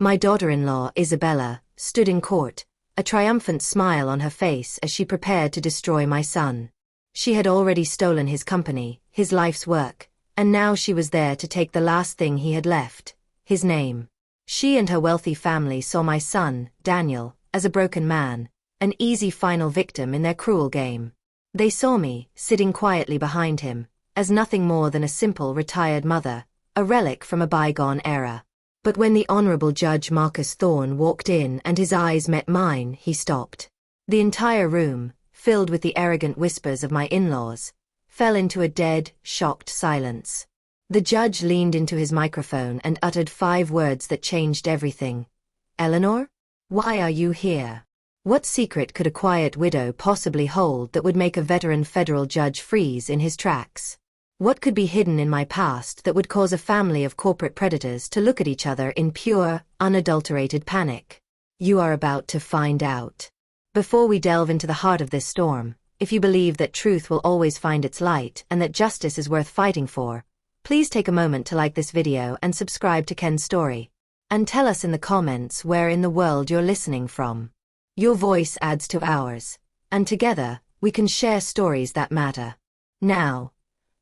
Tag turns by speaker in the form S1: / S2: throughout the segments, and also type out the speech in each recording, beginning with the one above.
S1: My daughter-in-law, Isabella, stood in court, a triumphant smile on her face as she prepared to destroy my son. She had already stolen his company, his life's work, and now she was there to take the last thing he had left, his name. She and her wealthy family saw my son, Daniel, as a broken man, an easy final victim in their cruel game. They saw me, sitting quietly behind him, as nothing more than a simple retired mother, a relic from a bygone era. But when the Honorable Judge Marcus Thorne walked in and his eyes met mine, he stopped. The entire room, filled with the arrogant whispers of my in-laws, fell into a dead, shocked silence. The judge leaned into his microphone and uttered 5 words that changed everything. "Eleanor? Why are you here? What secret could a quiet widow possibly hold that would make a veteran federal judge freeze in his tracks? What could be hidden in my past that would cause a family of corporate predators to look at each other in pure, unadulterated panic? You are about to find out." Before we delve into the heart of this storm, if you believe that truth will always find its light and that justice is worth fighting for, please take a moment to like this video and subscribe to Ken's story. And tell us in the comments where in the world you're listening from. Your voice adds to ours, and together, we can share stories that matter. Now,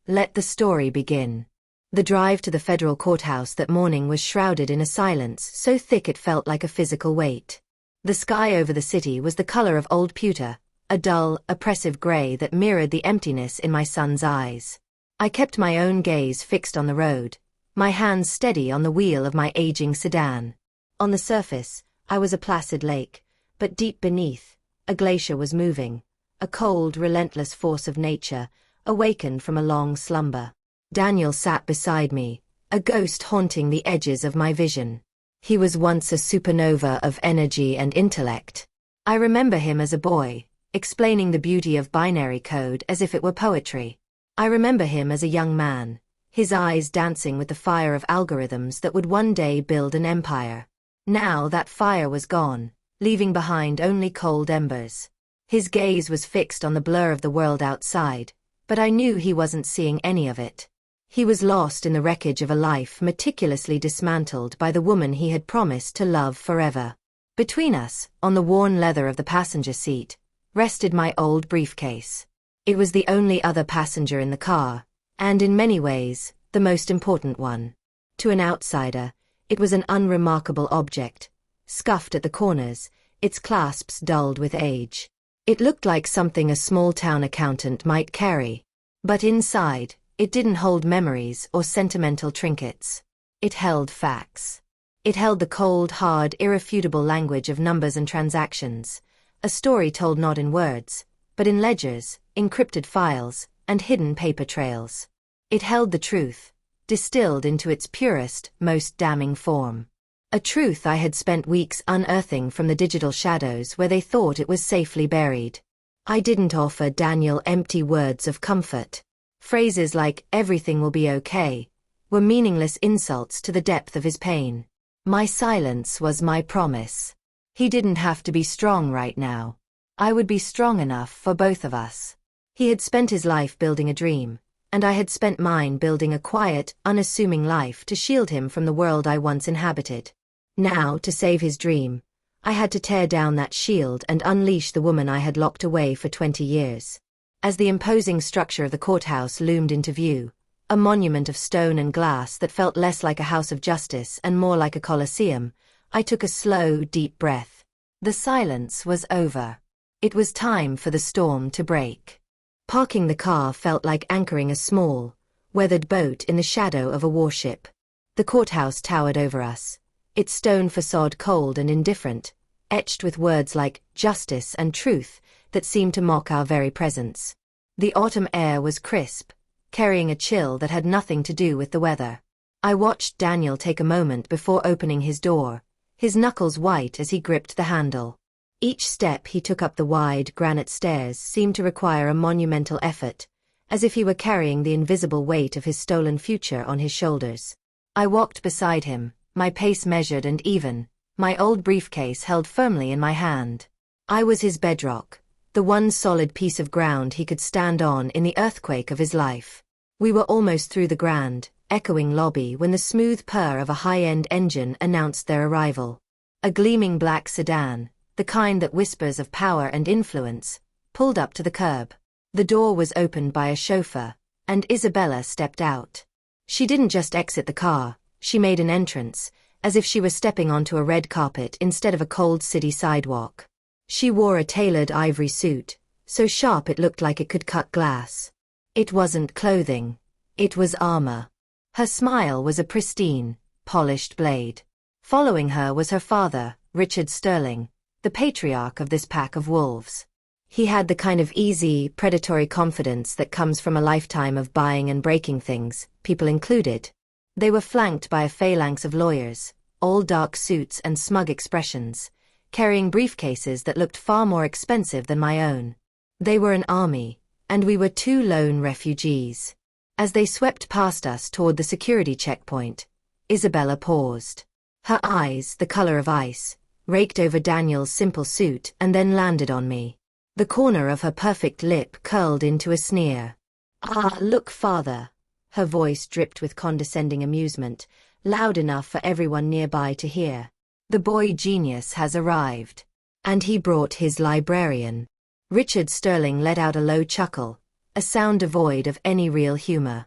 S1: let the story begin. The drive to the federal courthouse that morning was shrouded in a silence so thick it felt like a physical weight. The sky over the city was the color of old pewter, a dull, oppressive gray that mirrored the emptiness in my son's eyes. I kept my own gaze fixed on the road, my hands steady on the wheel of my aging sedan. On the surface, I was a placid lake, but deep beneath, a glacier was moving, a cold, relentless force of nature, awakened from a long slumber. Daniel sat beside me, a ghost haunting the edges of my vision. He was once a supernova of energy and intellect. I remember him as a boy, explaining the beauty of binary code as if it were poetry. I remember him as a young man, his eyes dancing with the fire of algorithms that would one day build an empire. Now that fire was gone, leaving behind only cold embers. His gaze was fixed on the blur of the world outside, but I knew he wasn't seeing any of it. He was lost in the wreckage of a life meticulously dismantled by the woman he had promised to love forever. Between us, on the worn leather of the passenger seat, rested my old briefcase. It was the only other passenger in the car, and in many ways, the most important one. To an outsider, it was an unremarkable object, scuffed at the corners, its clasps dulled with age. It looked like something a small-town accountant might carry. But inside, it didn't hold memories or sentimental trinkets. It held facts. It held the cold, hard, irrefutable language of numbers and transactions, a story told not in words, but in ledgers, encrypted files, and hidden paper trails. It held the truth, distilled into its purest, most damning form. A truth I had spent weeks unearthing from the digital shadows where they thought it was safely buried. I didn't offer Daniel empty words of comfort. Phrases like, "everything will be okay," were meaningless insults to the depth of his pain. My silence was my promise. He didn't have to be strong right now. I would be strong enough for both of us. He had spent his life building a dream, and I had spent mine building a quiet, unassuming life to shield him from the world I once inhabited. Now, to save his dream, I had to tear down that shield and unleash the woman I had locked away for 20 years. As the imposing structure of the courthouse loomed into view, a monument of stone and glass that felt less like a house of justice and more like a coliseum, I took a slow, deep breath. The silence was over. It was time for the storm to break. Parking the car felt like anchoring a small, weathered boat in the shadow of a warship. The courthouse towered over us, its stone facade cold and indifferent, etched with words like justice and truth that seemed to mock our very presence. The autumn air was crisp, carrying a chill that had nothing to do with the weather. I watched Daniel take a moment before opening his door, his knuckles white as he gripped the handle. Each step he took up the wide, granite stairs seemed to require a monumental effort, as if he were carrying the invisible weight of his stolen future on his shoulders. I walked beside him, my pace measured and even, my old briefcase held firmly in my hand. I was his bedrock, the one solid piece of ground he could stand on in the earthquake of his life. We were almost through the grand, echoing lobby when the smooth purr of a high-end engine announced their arrival. A gleaming black sedan, the kind that whispers of power and influence, pulled up to the curb. The door was opened by a chauffeur, and Isabella stepped out. She didn't just exit the car, she made an entrance, as if she were stepping onto a red carpet instead of a cold city sidewalk. She wore a tailored ivory suit, so sharp it looked like it could cut glass. It wasn't clothing, it was armor. Her smile was a pristine, polished blade. Following her was her father, Richard Sterling, the patriarch of this pack of wolves. He had the kind of easy, predatory confidence that comes from a lifetime of buying and breaking things, people included. They were flanked by a phalanx of lawyers, all dark suits and smug expressions, carrying briefcases that looked far more expensive than my own. They were an army, and we were two lone refugees. As they swept past us toward the security checkpoint, Isabella paused. Her eyes, the color of ice, raked over Daniel's simple suit and then landed on me. The corner of her perfect lip curled into a sneer. "Ah, look, father." Her voice dripped with condescending amusement, loud enough for everyone nearby to hear. "The boy genius has arrived. And he brought his librarian." Richard Sterling let out a low chuckle, a sound devoid of any real humor.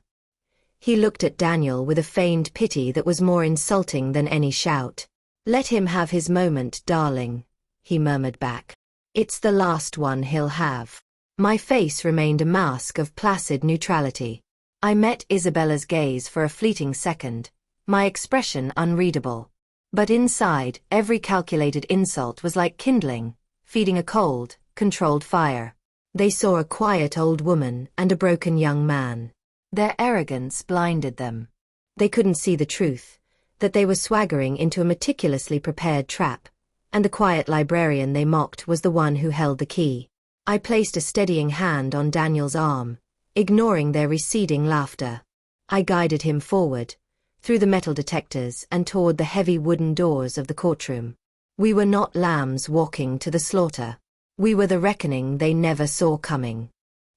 S1: He looked at Daniel with a feigned pity that was more insulting than any shout. "Let him have his moment, darling," he murmured back. "It's the last one he'll have." My face remained a mask of placid neutrality. I met Isabella's gaze for a fleeting second, my expression unreadable. But inside, every calculated insult was like kindling, feeding a cold, controlled fire. They saw a quiet old woman and a broken young man. Their arrogance blinded them. They couldn't see the truth, that they were swaggering into a meticulously prepared trap, and the quiet librarian they mocked was the one who held the key. I placed a steadying hand on Daniel's arm, ignoring their receding laughter. I guided him forward, through the metal detectors and toward the heavy wooden doors of the courtroom. We were not lambs walking to the slaughter. We were the reckoning they never saw coming.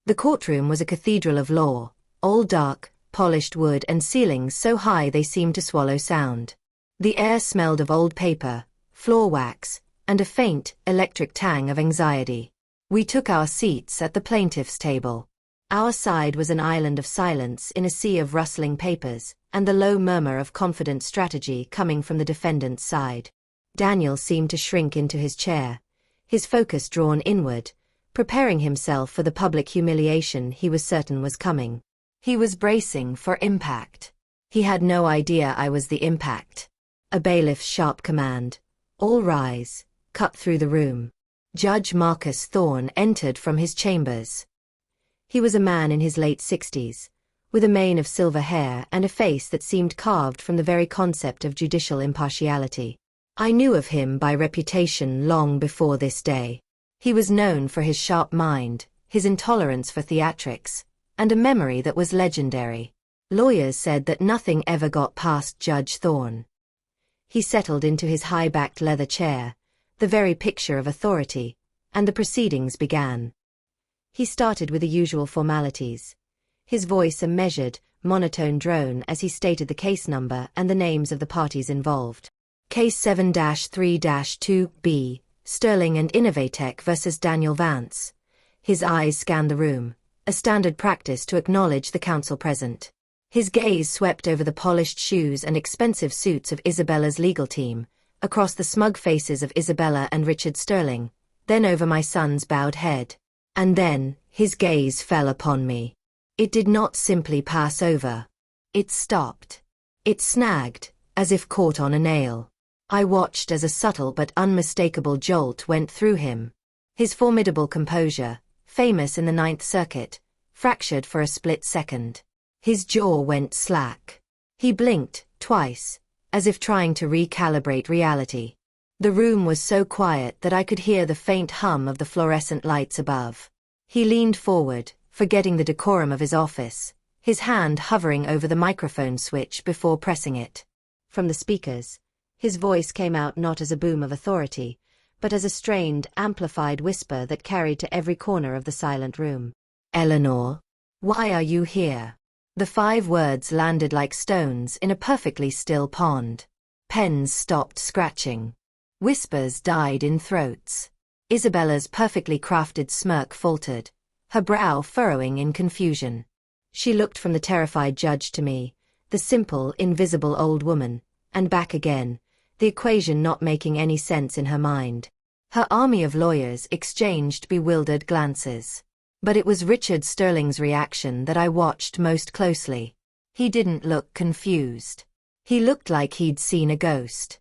S1: The courtroom was a cathedral of law, all dark, polished wood and ceilings so high they seemed to swallow sound. The air smelled of old paper, floor wax, and a faint, electric tang of anxiety. We took our seats at the plaintiff's table. Our side was an island of silence in a sea of rustling papers, and the low murmur of confident strategy coming from the defendant's side. Daniel seemed to shrink into his chair, his focus drawn inward, preparing himself for the public humiliation he was certain was coming. He was bracing for impact. He had no idea I was the impact. A bailiff's sharp command, "All rise," cut through the room. Judge Marcus Thorne entered from his chambers. He was a man in his late 60s, with a mane of silver hair and a face that seemed carved from the very concept of judicial impartiality. I knew of him by reputation long before this day. He was known for his sharp mind, his intolerance for theatrics, and a memory that was legendary. Lawyers said that nothing ever got past Judge Thorne. He settled into his high-backed leather chair, the very picture of authority, and the proceedings began. He started with the usual formalities, his voice a measured, monotone drone as he stated the case number and the names of the parties involved. Case 7-3-2B, Sterling and Innovatech versus Daniel Vance. His eyes scanned the room, a standard practice to acknowledge the counsel present. His gaze swept over the polished shoes and expensive suits of Isabella's legal team, across the smug faces of Isabella and Richard Sterling, then over my son's bowed head. And then, his gaze fell upon me. It did not simply pass over. It stopped. It snagged, as if caught on a nail. I watched as a subtle but unmistakable jolt went through him. His formidable composure, famous in the Ninth Circuit, fractured for a split second. His jaw went slack. He blinked, twice, as if trying to recalibrate reality. The room was so quiet that I could hear the faint hum of the fluorescent lights above. He leaned forward, forgetting the decorum of his office, his hand hovering over the microphone switch before pressing it. From the speakers, his voice came out not as a boom of authority, but as a strained, amplified whisper that carried to every corner of the silent room. "Eleanor, why are you here? The 5 words landed like stones in a perfectly still pond. Pens stopped scratching. Whispers died in throats. Isabella's perfectly crafted smirk faltered, her brow furrowing in confusion. She looked from the terrified judge to me, the simple, invisible old woman, and back again, the equation not making any sense in her mind. Her army of lawyers exchanged bewildered glances. But it was Richard Sterling's reaction that I watched most closely. He didn't look confused. He looked like he'd seen a ghost.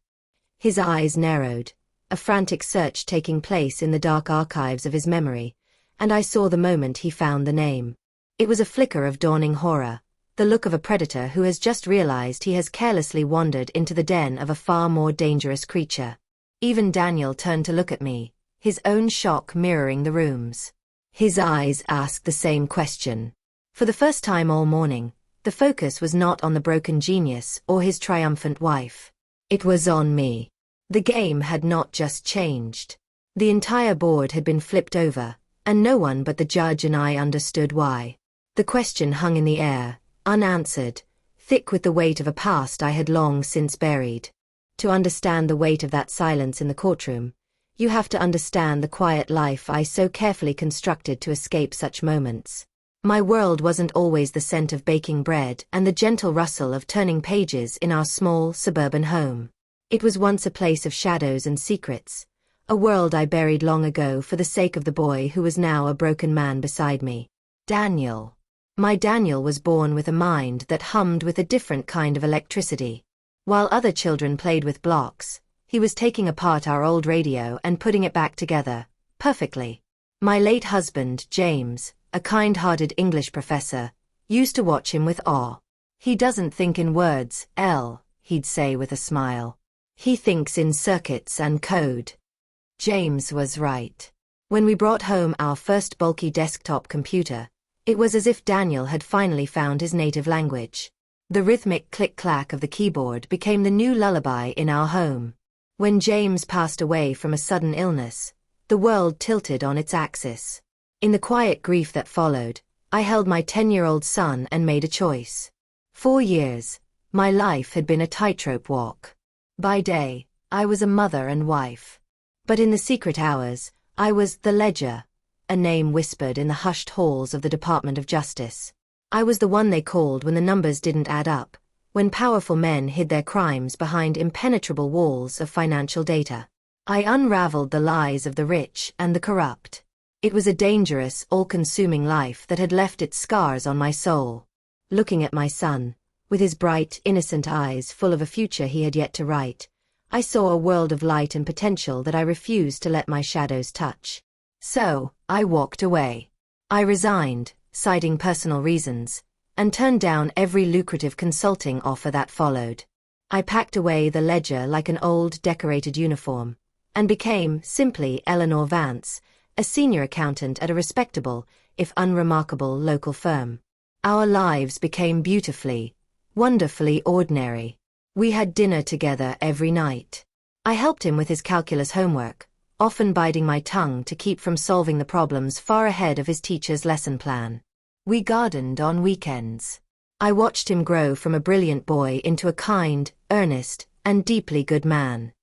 S1: His eyes narrowed, a frantic search taking place in the dark archives of his memory, and I saw the moment he found the name. It was a flicker of dawning horror, the look of a predator who has just realized he has carelessly wandered into the den of a far more dangerous creature. Even Daniel turned to look at me, his own shock mirroring the room's. His eyes asked the same question. For the first time all morning, the focus was not on the broken genius or his triumphant wife. It was on me. The game had not just changed. The entire board had been flipped over, and no one but the judge and I understood why. The question hung in the air, unanswered, thick with the weight of a past I had long since buried. To understand the weight of that silence in the courtroom, you have to understand the quiet life I so carefully constructed to escape such moments. My world wasn't always the scent of baking bread and the gentle rustle of turning pages in our small, suburban home. It was once a place of shadows and secrets, a world I buried long ago for the sake of the boy who was now a broken man beside me. Daniel. My Daniel was born with a mind that hummed with a different kind of electricity. While other children played with blocks, he was taking apart our old radio and putting it back together, perfectly. My late husband, James, a kind-hearted English professor, used to watch him with awe. He doesn't think in words, he'd say with a smile. He thinks in circuits and code. James was right. When we brought home our first bulky desktop computer, it was as if Daniel had finally found his native language. The rhythmic click-clack of the keyboard became the new lullaby in our home. When James passed away from a sudden illness, the world tilted on its axis. In the quiet grief that followed, I held my 10-year-old son and made a choice. 4 years, my life had been a tightrope walk. By day, I was a mother and wife. But in the secret hours, I was the ledger, a name whispered in the hushed halls of the Department of Justice. I was the one they called when the numbers didn't add up, when powerful men hid their crimes behind impenetrable walls of financial data. I unraveled the lies of the rich and the corrupt. It was a dangerous, all-consuming life that had left its scars on my soul. Looking at my son, with his bright, innocent eyes full of a future he had yet to write, I saw a world of light and potential that I refused to let my shadows touch. So, I walked away. I resigned, citing personal reasons, and turned down every lucrative consulting offer that followed. I packed away the ledger like an old decorated uniform, and became, simply, Eleanor Vance, a senior accountant at a respectable, if unremarkable, local firm. Our lives became beautifully, wonderfully ordinary. We had dinner together every night. I helped him with his calculus homework, often biting my tongue to keep from solving the problems far ahead of his teacher's lesson plan. We gardened on weekends. I watched him grow from a brilliant boy into a kind, earnest, and deeply good man.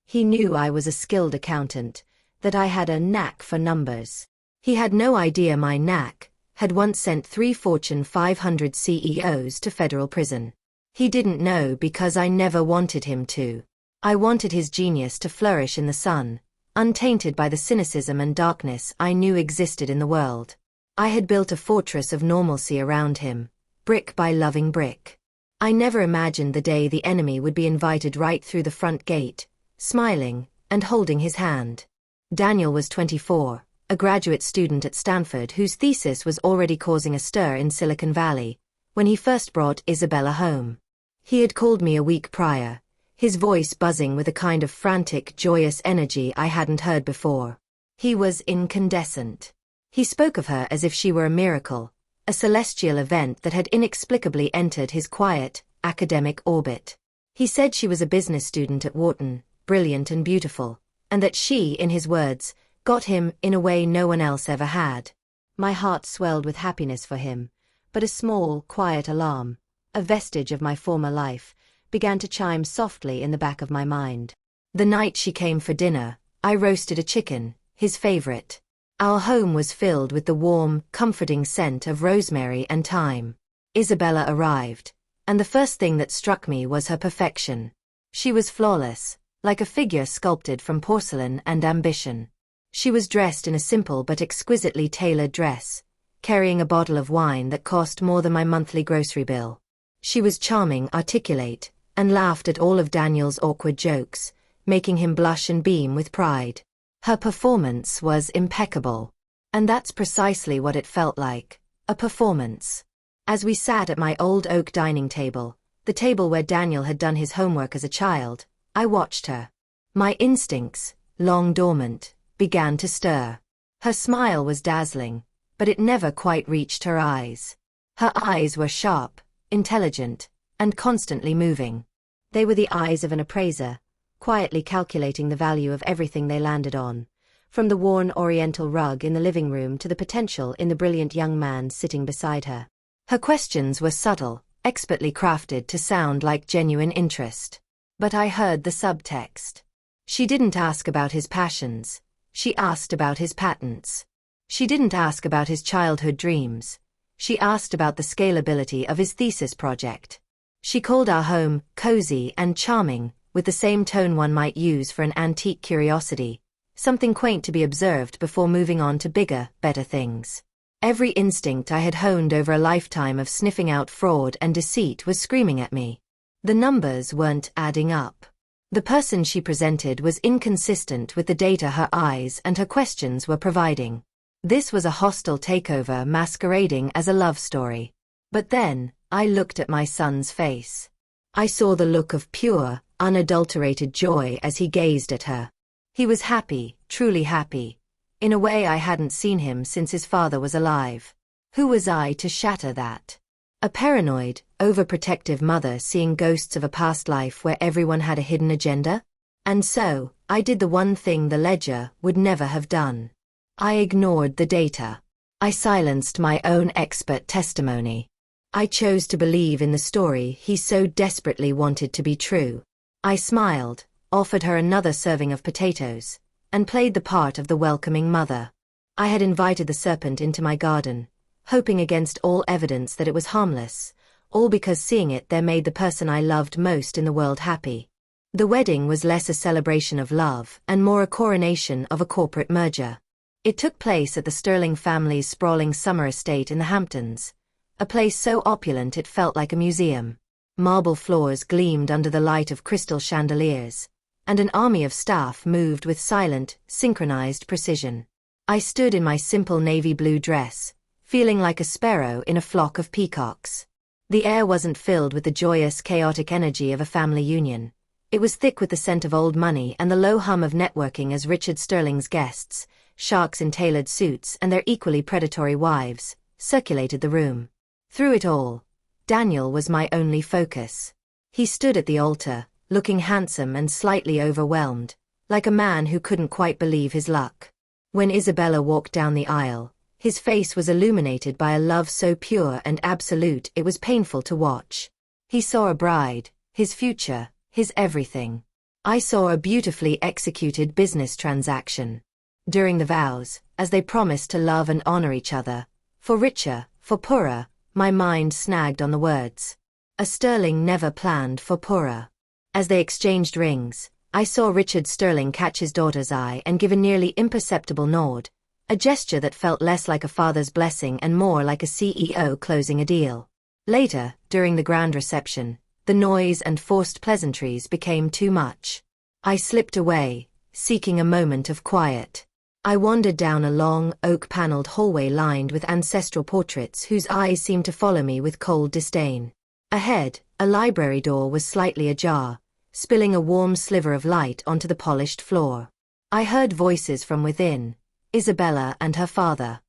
S1: He knew I was a skilled accountant, that I had a knack for numbers. He had no idea my knack had once sent 3 Fortune 500 CEOs to federal prison. He didn't know because I never wanted him to. I wanted his genius to flourish in the sun, untainted by the cynicism and darkness I knew existed in the world. I had built a fortress of normalcy around him, brick by loving brick. I never imagined the day the enemy would be invited right through the front gate, smiling, and holding his hand. Daniel was 24, a graduate student at Stanford whose thesis was already causing a stir in Silicon Valley, when he first brought Isabella home. He had called me a week prior, his voice buzzing with a kind of frantic, joyous energy I hadn't heard before. He was incandescent. He spoke of her as if she were a miracle, a celestial event that had inexplicably entered his quiet, academic orbit. He said she was a business student at Wharton, brilliant and beautiful, and that she, in his words, got him in a way no one else ever had. My heart swelled with happiness for him, but a small, quiet alarm, a vestige of my former life, began to chime softly in the back of my mind. The night she came for dinner, I roasted a chicken, his favorite. Our home was filled with the warm, comforting scent of rosemary and thyme. Isabella arrived, and the first thing that struck me was her perfection. She was flawless, like a figure sculpted from porcelain and ambition. She was dressed in a simple but exquisitely tailored dress, carrying a bottle of wine that cost more than my monthly grocery bill. She was charming, articulate, and laughed at all of Daniel's awkward jokes, making him blush and beam with pride. Her performance was impeccable. And that's precisely what it felt like, a performance. As we sat at my old oak dining table, the table where Daniel had done his homework as a child, I watched her. My instincts, long dormant, began to stir. Her smile was dazzling, but it never quite reached her eyes. Her eyes were sharp, intelligent, and constantly moving. They were the eyes of an appraiser, quietly calculating the value of everything they landed on, from the worn oriental rug in the living room to the potential in the brilliant young man sitting beside her. Her questions were subtle, expertly crafted to sound like genuine interest. But I heard the subtext. She didn't ask about his passions. She asked about his patents. She didn't ask about his childhood dreams. She asked about the scalability of his thesis project. She called our home cozy and charming, with the same tone one might use for an antique curiosity, something quaint to be observed before moving on to bigger, better things. Every instinct I had honed over a lifetime of sniffing out fraud and deceit was screaming at me. The numbers weren't adding up. The person she presented was inconsistent with the data her eyes and her questions were providing. This was a hostile takeover masquerading as a love story. But then, I looked at my son's face. I saw the look of pure, unadulterated joy as he gazed at her. He was happy, truly happy, in a way I hadn't seen him since his father was alive. Who was I to shatter that? A paranoid, overprotective mother seeing ghosts of a past life where everyone had a hidden agenda? And so, I did the one thing the ledger would never have done. I ignored the data. I silenced my own expert testimony. I chose to believe in the story he so desperately wanted to be true. I smiled, offered her another serving of potatoes, and played the part of the welcoming mother. I had invited the serpent into my garden, hoping against all evidence that it was harmless, all because seeing it there made the person I loved most in the world happy. The wedding was less a celebration of love and more a coronation of a corporate merger. It took place at the Sterling family's sprawling summer estate in the Hamptons, a place so opulent it felt like a museum. Marble floors gleamed under the light of crystal chandeliers, and an army of staff moved with silent, synchronized precision. I stood in my simple navy blue dress, feeling like a sparrow in a flock of peacocks. The air wasn't filled with the joyous, chaotic energy of a family union. It was thick with the scent of old money and the low hum of networking as Richard Sterling's guests, sharks in tailored suits and their equally predatory wives, circulated the room. Through it all, Daniel was my only focus. He stood at the altar, looking handsome and slightly overwhelmed, like a man who couldn't quite believe his luck. When Isabella walked down the aisle, his face was illuminated by a love so pure and absolute it was painful to watch. He saw a bride, his future, his everything. I saw a beautifully executed business transaction. During the vows, as they promised to love and honor each other, for richer, for poorer, my mind snagged on the words. A Sterling never planned for poorer. As they exchanged rings, I saw Richard Sterling catch his daughter's eye and give a nearly imperceptible nod, a gesture that felt less like a father's blessing and more like a CEO closing a deal. Later, during the grand reception, the noise and forced pleasantries became too much. I slipped away, seeking a moment of quiet. I wandered down a long, oak-paneled hallway lined with ancestral portraits whose eyes seemed to follow me with cold disdain. Ahead, a library door was slightly ajar, spilling a warm sliver of light onto the polished floor. I heard voices from within, Isabella and her father.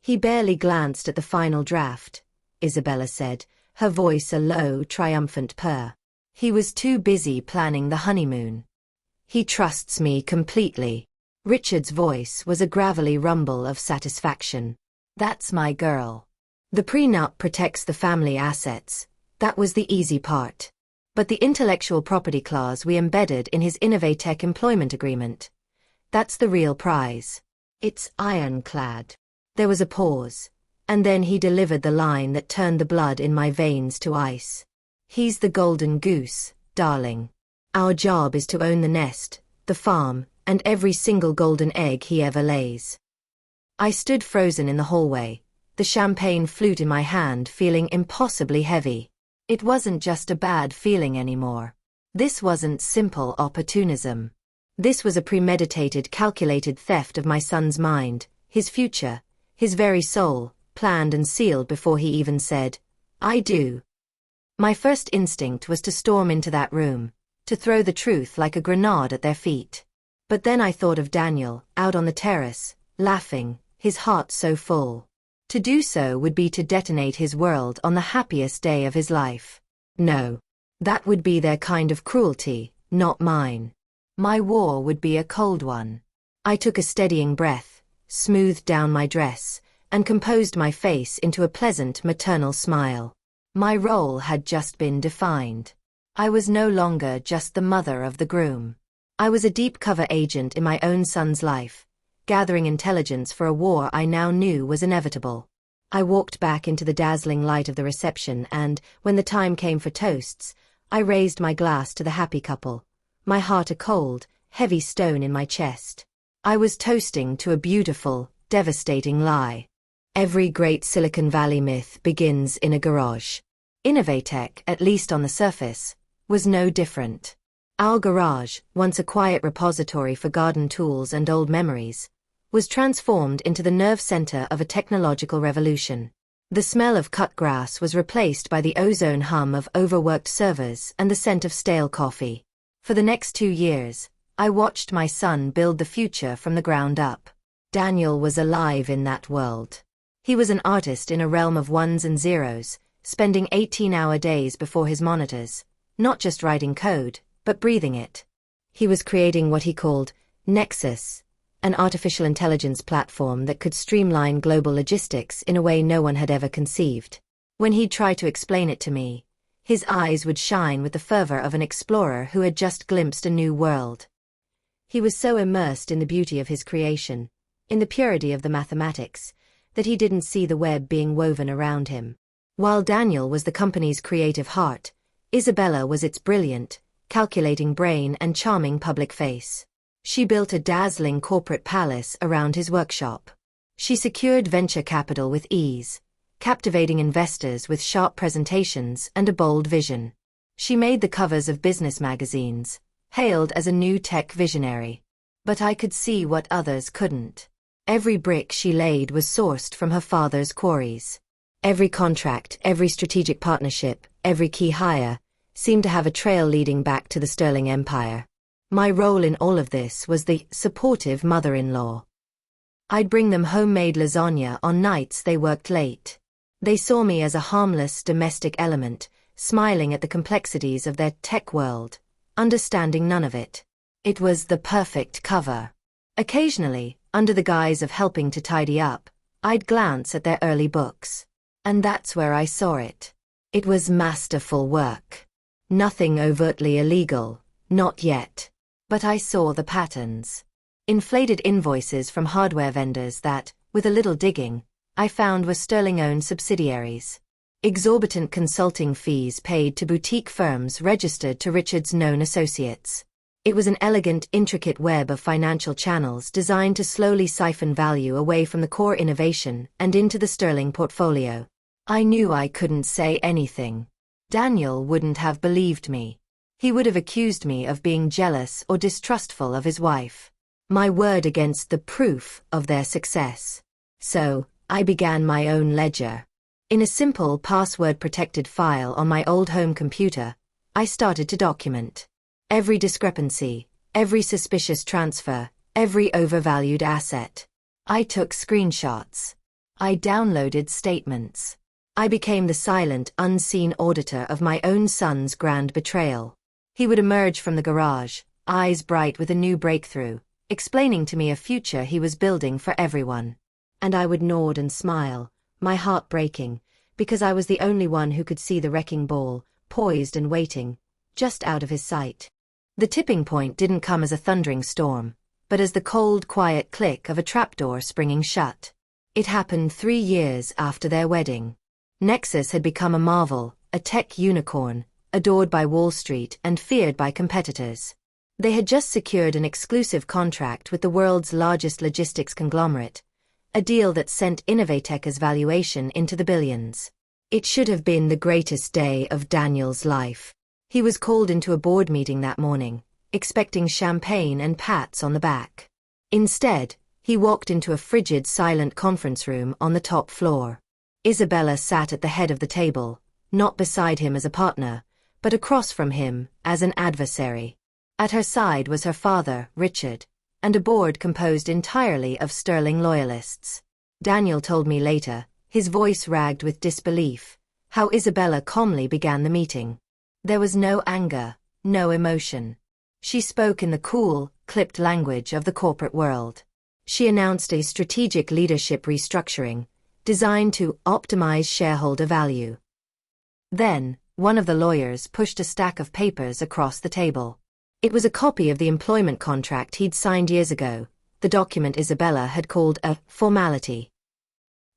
S1: He barely glanced at the final draft, Isabella said, her voice a low, triumphant purr. He was too busy planning the honeymoon. He trusts me completely. Richard's voice was a gravelly rumble of satisfaction. That's my girl. The prenup protects the family assets. That was the easy part. But the intellectual property clause we embedded in his Innovatech employment agreement, that's the real prize. It's ironclad. There was a pause, and then he delivered the line that turned the blood in my veins to ice. He's the golden goose, darling. Our job is to own the nest, the farm, and every single golden egg he ever lays. I stood frozen in the hallway, the champagne flute in my hand feeling impossibly heavy. It wasn't just a bad feeling anymore. This wasn't simple opportunism. This was a premeditated, calculated theft of my son's mind, his future, his very soul, planned and sealed before he even said, "I do." My first instinct was to storm into that room, to throw the truth like a grenade at their feet. But then I thought of Daniel, out on the terrace, laughing, his heart so full. To do so would be to detonate his world on the happiest day of his life. No. That would be their kind of cruelty, not mine. My war would be a cold one. I took a steadying breath, smoothed down my dress, and composed my face into a pleasant maternal smile. My role had just been defined. I was no longer just the mother of the groom. I was a deep-cover agent in my own son's life, gathering intelligence for a war I now knew was inevitable. I walked back into the dazzling light of the reception and, when the time came for toasts, I raised my glass to the happy couple, my heart a cold, heavy stone in my chest. I was toasting to a beautiful, devastating lie. Every great Silicon Valley myth begins in a garage. Innovatech, at least on the surface, was no different. Our garage, once a quiet repository for garden tools and old memories, was transformed into the nerve center of a technological revolution. The smell of cut grass was replaced by the ozone hum of overworked servers and the scent of stale coffee. For the next 2 years, I watched my son build the future from the ground up. Daniel was alive in that world. He was an artist in a realm of ones and zeros, spending 18-hour days before his monitors, not just writing code, but breathing it. He was creating what he called Nexus, an artificial intelligence platform that could streamline global logistics in a way no one had ever conceived. When he'd try to explain it to me, his eyes would shine with the fervor of an explorer who had just glimpsed a new world. He was so immersed in the beauty of his creation, in the purity of the mathematics, that he didn't see the web being woven around him. While Daniel was the company's creative heart, Isabella was its brilliant, calculating brain and charming public face. She built a dazzling corporate palace around his workshop. She secured venture capital with ease, captivating investors with sharp presentations and a bold vision. She made the covers of business magazines, hailed as a new tech visionary. But I could see what others couldn't. Every brick she laid was sourced from her father's quarries. Every contract, every strategic partnership, every key hire seemed to have a trail leading back to the Sterling Empire. My role in all of this was the supportive mother-in-law. I'd bring them homemade lasagna on nights they worked late. They saw me as a harmless domestic element, smiling at the complexities of their tech world, understanding none of it. It was the perfect cover. Occasionally, under the guise of helping to tidy up, I'd glance at their early books. And that's where I saw it. It was masterful work. Nothing overtly illegal, not yet. But I saw the patterns. Inflated invoices from hardware vendors that, with a little digging, I found were Sterling-owned subsidiaries. Exorbitant consulting fees paid to boutique firms registered to Richard's known associates. It was an elegant, intricate web of financial channels designed to slowly siphon value away from the core innovation and into the Sterling portfolio. I knew I couldn't say anything. Daniel wouldn't have believed me. He would have accused me of being jealous or distrustful of his wife. My word against the proof of their success. So, I began my own ledger. In a simple password-protected file on my old home computer, I started to document every discrepancy, every suspicious transfer, every overvalued asset. I took screenshots. I downloaded statements. I became the silent, unseen auditor of my own son's grand betrayal. He would emerge from the garage, eyes bright with a new breakthrough, explaining to me a future he was building for everyone. And I would nod and smile, my heart breaking, because I was the only one who could see the wrecking ball, poised and waiting, just out of his sight. The tipping point didn't come as a thundering storm, but as the cold, quiet click of a trapdoor springing shut. It happened 3 years after their wedding. Nexus had become a marvel, a tech unicorn, adored by Wall Street and feared by competitors. They had just secured an exclusive contract with the world's largest logistics conglomerate, a deal that sent Innovatech's valuation into the billions. It should have been the greatest day of Daniel's life. He was called into a board meeting that morning, expecting champagne and pats on the back. Instead, he walked into a frigid, silent conference room on the top floor. Isabella sat at the head of the table, not beside him as a partner, but across from him as an adversary. At her side was her father, Richard, and a board composed entirely of sterling loyalists. Daniel told me later, his voice ragged with disbelief, how Isabella calmly began the meeting. There was no anger, no emotion. She spoke in the cool, clipped language of the corporate world. She announced a strategic leadership restructuring, designed to optimize shareholder value. Then, one of the lawyers pushed a stack of papers across the table. It was a copy of the employment contract he'd signed years ago, the document Isabella had called a formality.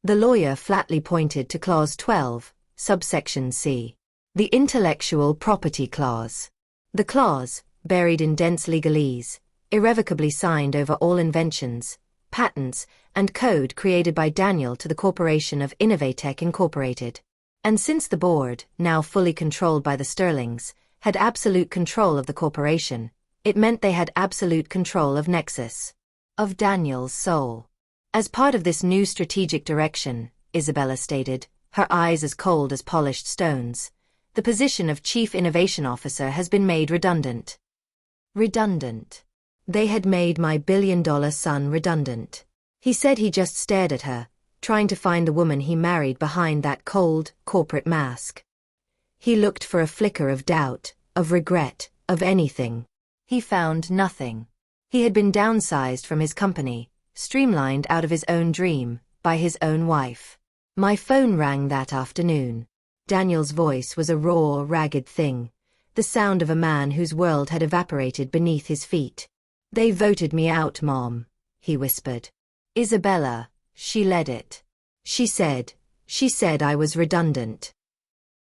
S1: The lawyer flatly pointed to Clause 12, subsection C. The Intellectual Property Clause. The clause, buried in dense legalese, irrevocably signed over all inventions, patents, and code created by Daniel to the corporation of Innovatech Incorporated. And since the board, now fully controlled by the Sterlings, had absolute control of the corporation, it meant they had absolute control of Nexus, of Daniel's soul. As part of this new strategic direction, Isabella stated, her eyes as cold as polished stones, the position of Chief Innovation Officer has been made redundant. Redundant. They had made my billion-dollar son redundant. He said he just stared at her, trying to find the woman he married behind that cold, corporate mask. He looked for a flicker of doubt, of regret, of anything. He found nothing. He had been downsized from his company, streamlined out of his own dream, by his own wife. My phone rang that afternoon. Daniel's voice was a raw, ragged thing, the sound of a man whose world had evaporated beneath his feet. "They voted me out, Mom," he whispered. "Isabella, she led it. She said I was redundant."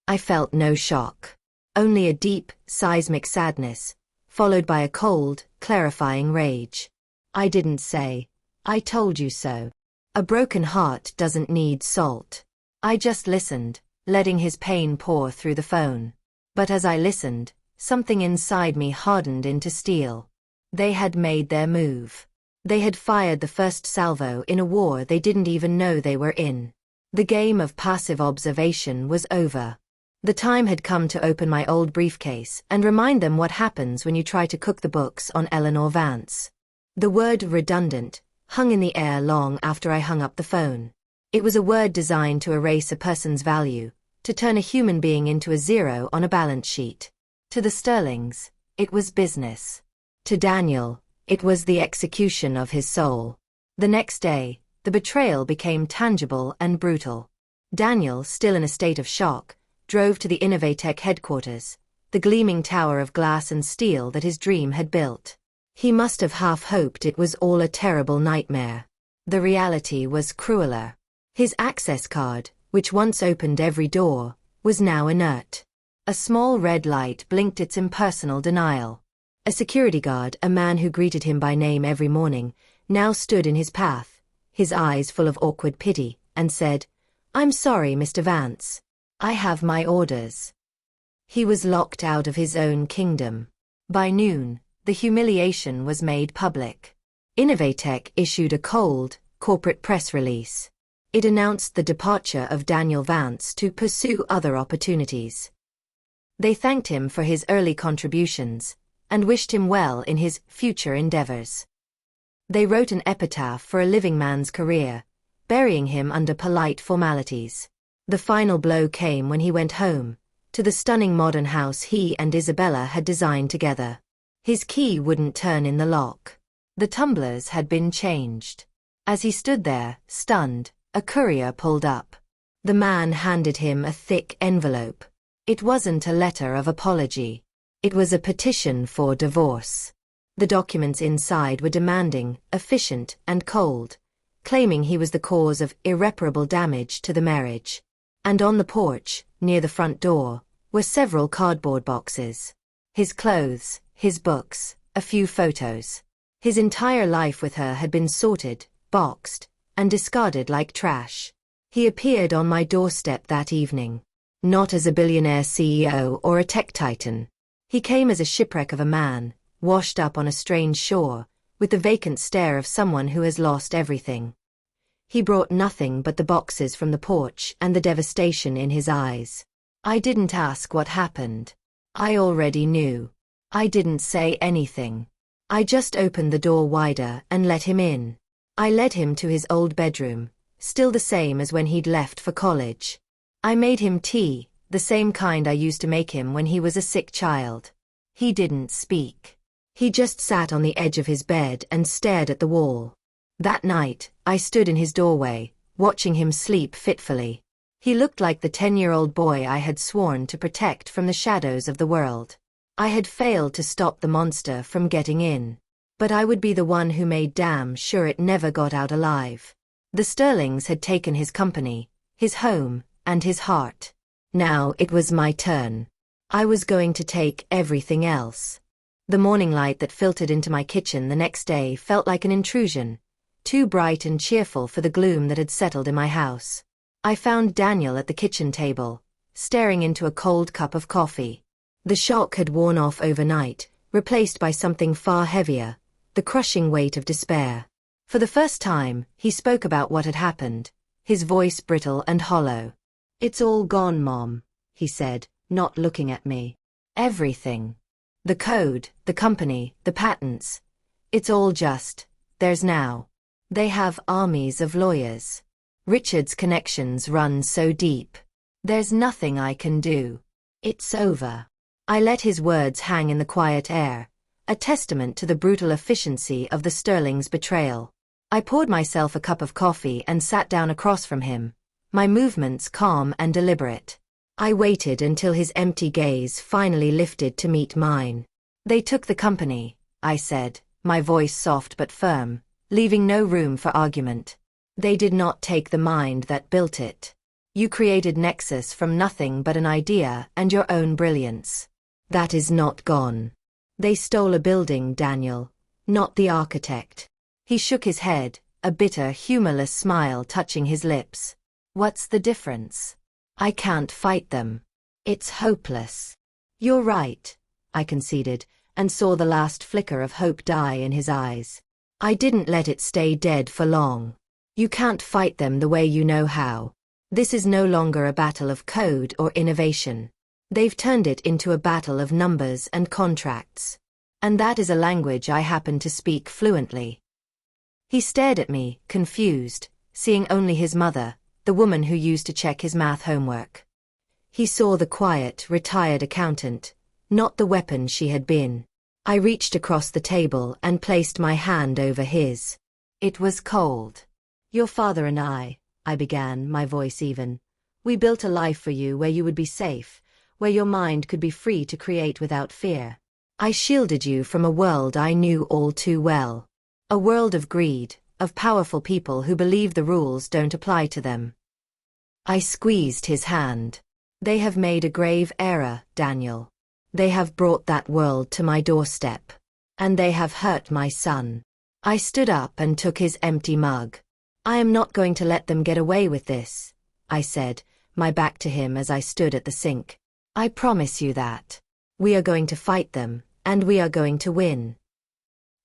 S1: I felt no shock. Only a deep, seismic sadness, followed by a cold, clarifying rage. I didn't say, "I told you so." A broken heart doesn't need salt. I just listened, letting his pain pour through the phone. But as I listened, something inside me hardened into steel. They had made their move. They had fired the first salvo in a war they didn't even know they were in. The game of passive observation was over. The time had come to open my old briefcase and remind them what happens when you try to cook the books on Eleanor Vance. The word redundant hung in the air long after I hung up the phone. It was a word designed to erase a person's value, to turn a human being into a zero on a balance sheet. To the Sterlings, it was business. To Daniel, it was the execution of his soul. The next day, the betrayal became tangible and brutal. Daniel, still in a state of shock, drove to the Innovatech headquarters, the gleaming tower of glass and steel that his dream had built. He must have half hoped it was all a terrible nightmare. The reality was crueler. His access card, which once opened every door, was now inert. A small red light blinked its impersonal denial. A security guard, a man who greeted him by name every morning, now stood in his path, his eyes full of awkward pity, and said, "I'm sorry, Mr. Vance. I have my orders." He was locked out of his own kingdom. By noon, the humiliation was made public. Innovatech issued a cold, corporate press release. It announced the departure of Daniel Vance to pursue other opportunities. They thanked him for his early contributions, and wished him well in his future endeavors. They wrote an epitaph for a living man's career, burying him under polite formalities. The final blow came when he went home, to the stunning modern house he and Isabella had designed together. His key wouldn't turn in the lock. The tumblers had been changed. As he stood there, stunned, a courier pulled up. The man handed him a thick envelope. It wasn't a letter of apology. It was a petition for divorce. The documents inside were demanding, efficient, and cold, claiming he was the cause of irreparable damage to the marriage. And on the porch, near the front door, were several cardboard boxes. His clothes, his books, a few photos. His entire life with her had been sorted, boxed, and discarded like trash. He appeared on my doorstep that evening. Not as a billionaire CEO or a tech titan. He came as a shipwreck of a man, washed up on a strange shore, with the vacant stare of someone who has lost everything. He brought nothing but the boxes from the porch and the devastation in his eyes. I didn't ask what happened. I already knew. I didn't say anything. I just opened the door wider and let him in. I led him to his old bedroom, still the same as when he'd left for college. I made him tea, the same kind I used to make him when he was a sick child. He didn't speak. He just sat on the edge of his bed and stared at the wall. That night, I stood in his doorway, watching him sleep fitfully. He looked like the 10-year-old boy I had sworn to protect from the shadows of the world. I had failed to stop the monster from getting in. But I would be the one who made damn sure it never got out alive. The Sterlings had taken his company, his home, and his heart. Now it was my turn. I was going to take everything else. The morning light that filtered into my kitchen the next day felt like an intrusion, too bright and cheerful for the gloom that had settled in my house. I found Daniel at the kitchen table, staring into a cold cup of coffee. The shock had worn off overnight, replaced by something far heavier, the crushing weight of despair. For the first time, he spoke about what had happened, his voice brittle and hollow. "It's all gone, Mom," he said, not looking at me. "Everything. The code, the company, the patents. It's all just, theirs now. They have armies of lawyers. Richard's connections run so deep. There's nothing I can do. It's over." I let his words hang in the quiet air, a testament to the brutal efficiency of the Sterling's betrayal. I poured myself a cup of coffee and sat down across from him, my movements calm and deliberate. I waited until his empty gaze finally lifted to meet mine. "They took the company," I said, my voice soft but firm, leaving no room for argument. "They did not take the mind that built it. You created Nexus from nothing but an idea and your own brilliance. That is not gone. They stole a building, Daniel, not the architect." He shook his head, a bitter, humorless smile touching his lips. "What's the difference? I can't fight them. It's hopeless." "You're right," I conceded, and saw the last flicker of hope die in his eyes. I didn't let it stay dead for long. "You can't fight them the way you know how. This is no longer a battle of code or innovation. They've turned it into a battle of numbers and contracts. And that is a language I happen to speak fluently." He stared at me, confused, seeing only his mother, the woman who used to check his math homework. He saw the quiet, retired accountant, not the weapon she had been. I reached across the table and placed my hand over his. It was cold. "Your father and I began, my voice even. "We built a life for you where you would be safe, where your mind could be free to create without fear. I shielded you from a world I knew all too well. A world of greed, of powerful people who believe the rules don't apply to them." I squeezed his hand. "They have made a grave error, Daniel. They have brought that world to my doorstep. And they have hurt my son." I stood up and took his empty mug. "I am not going to let them get away with this," I said, my back to him as I stood at the sink. "I promise you that. We are going to fight them, and we are going to win."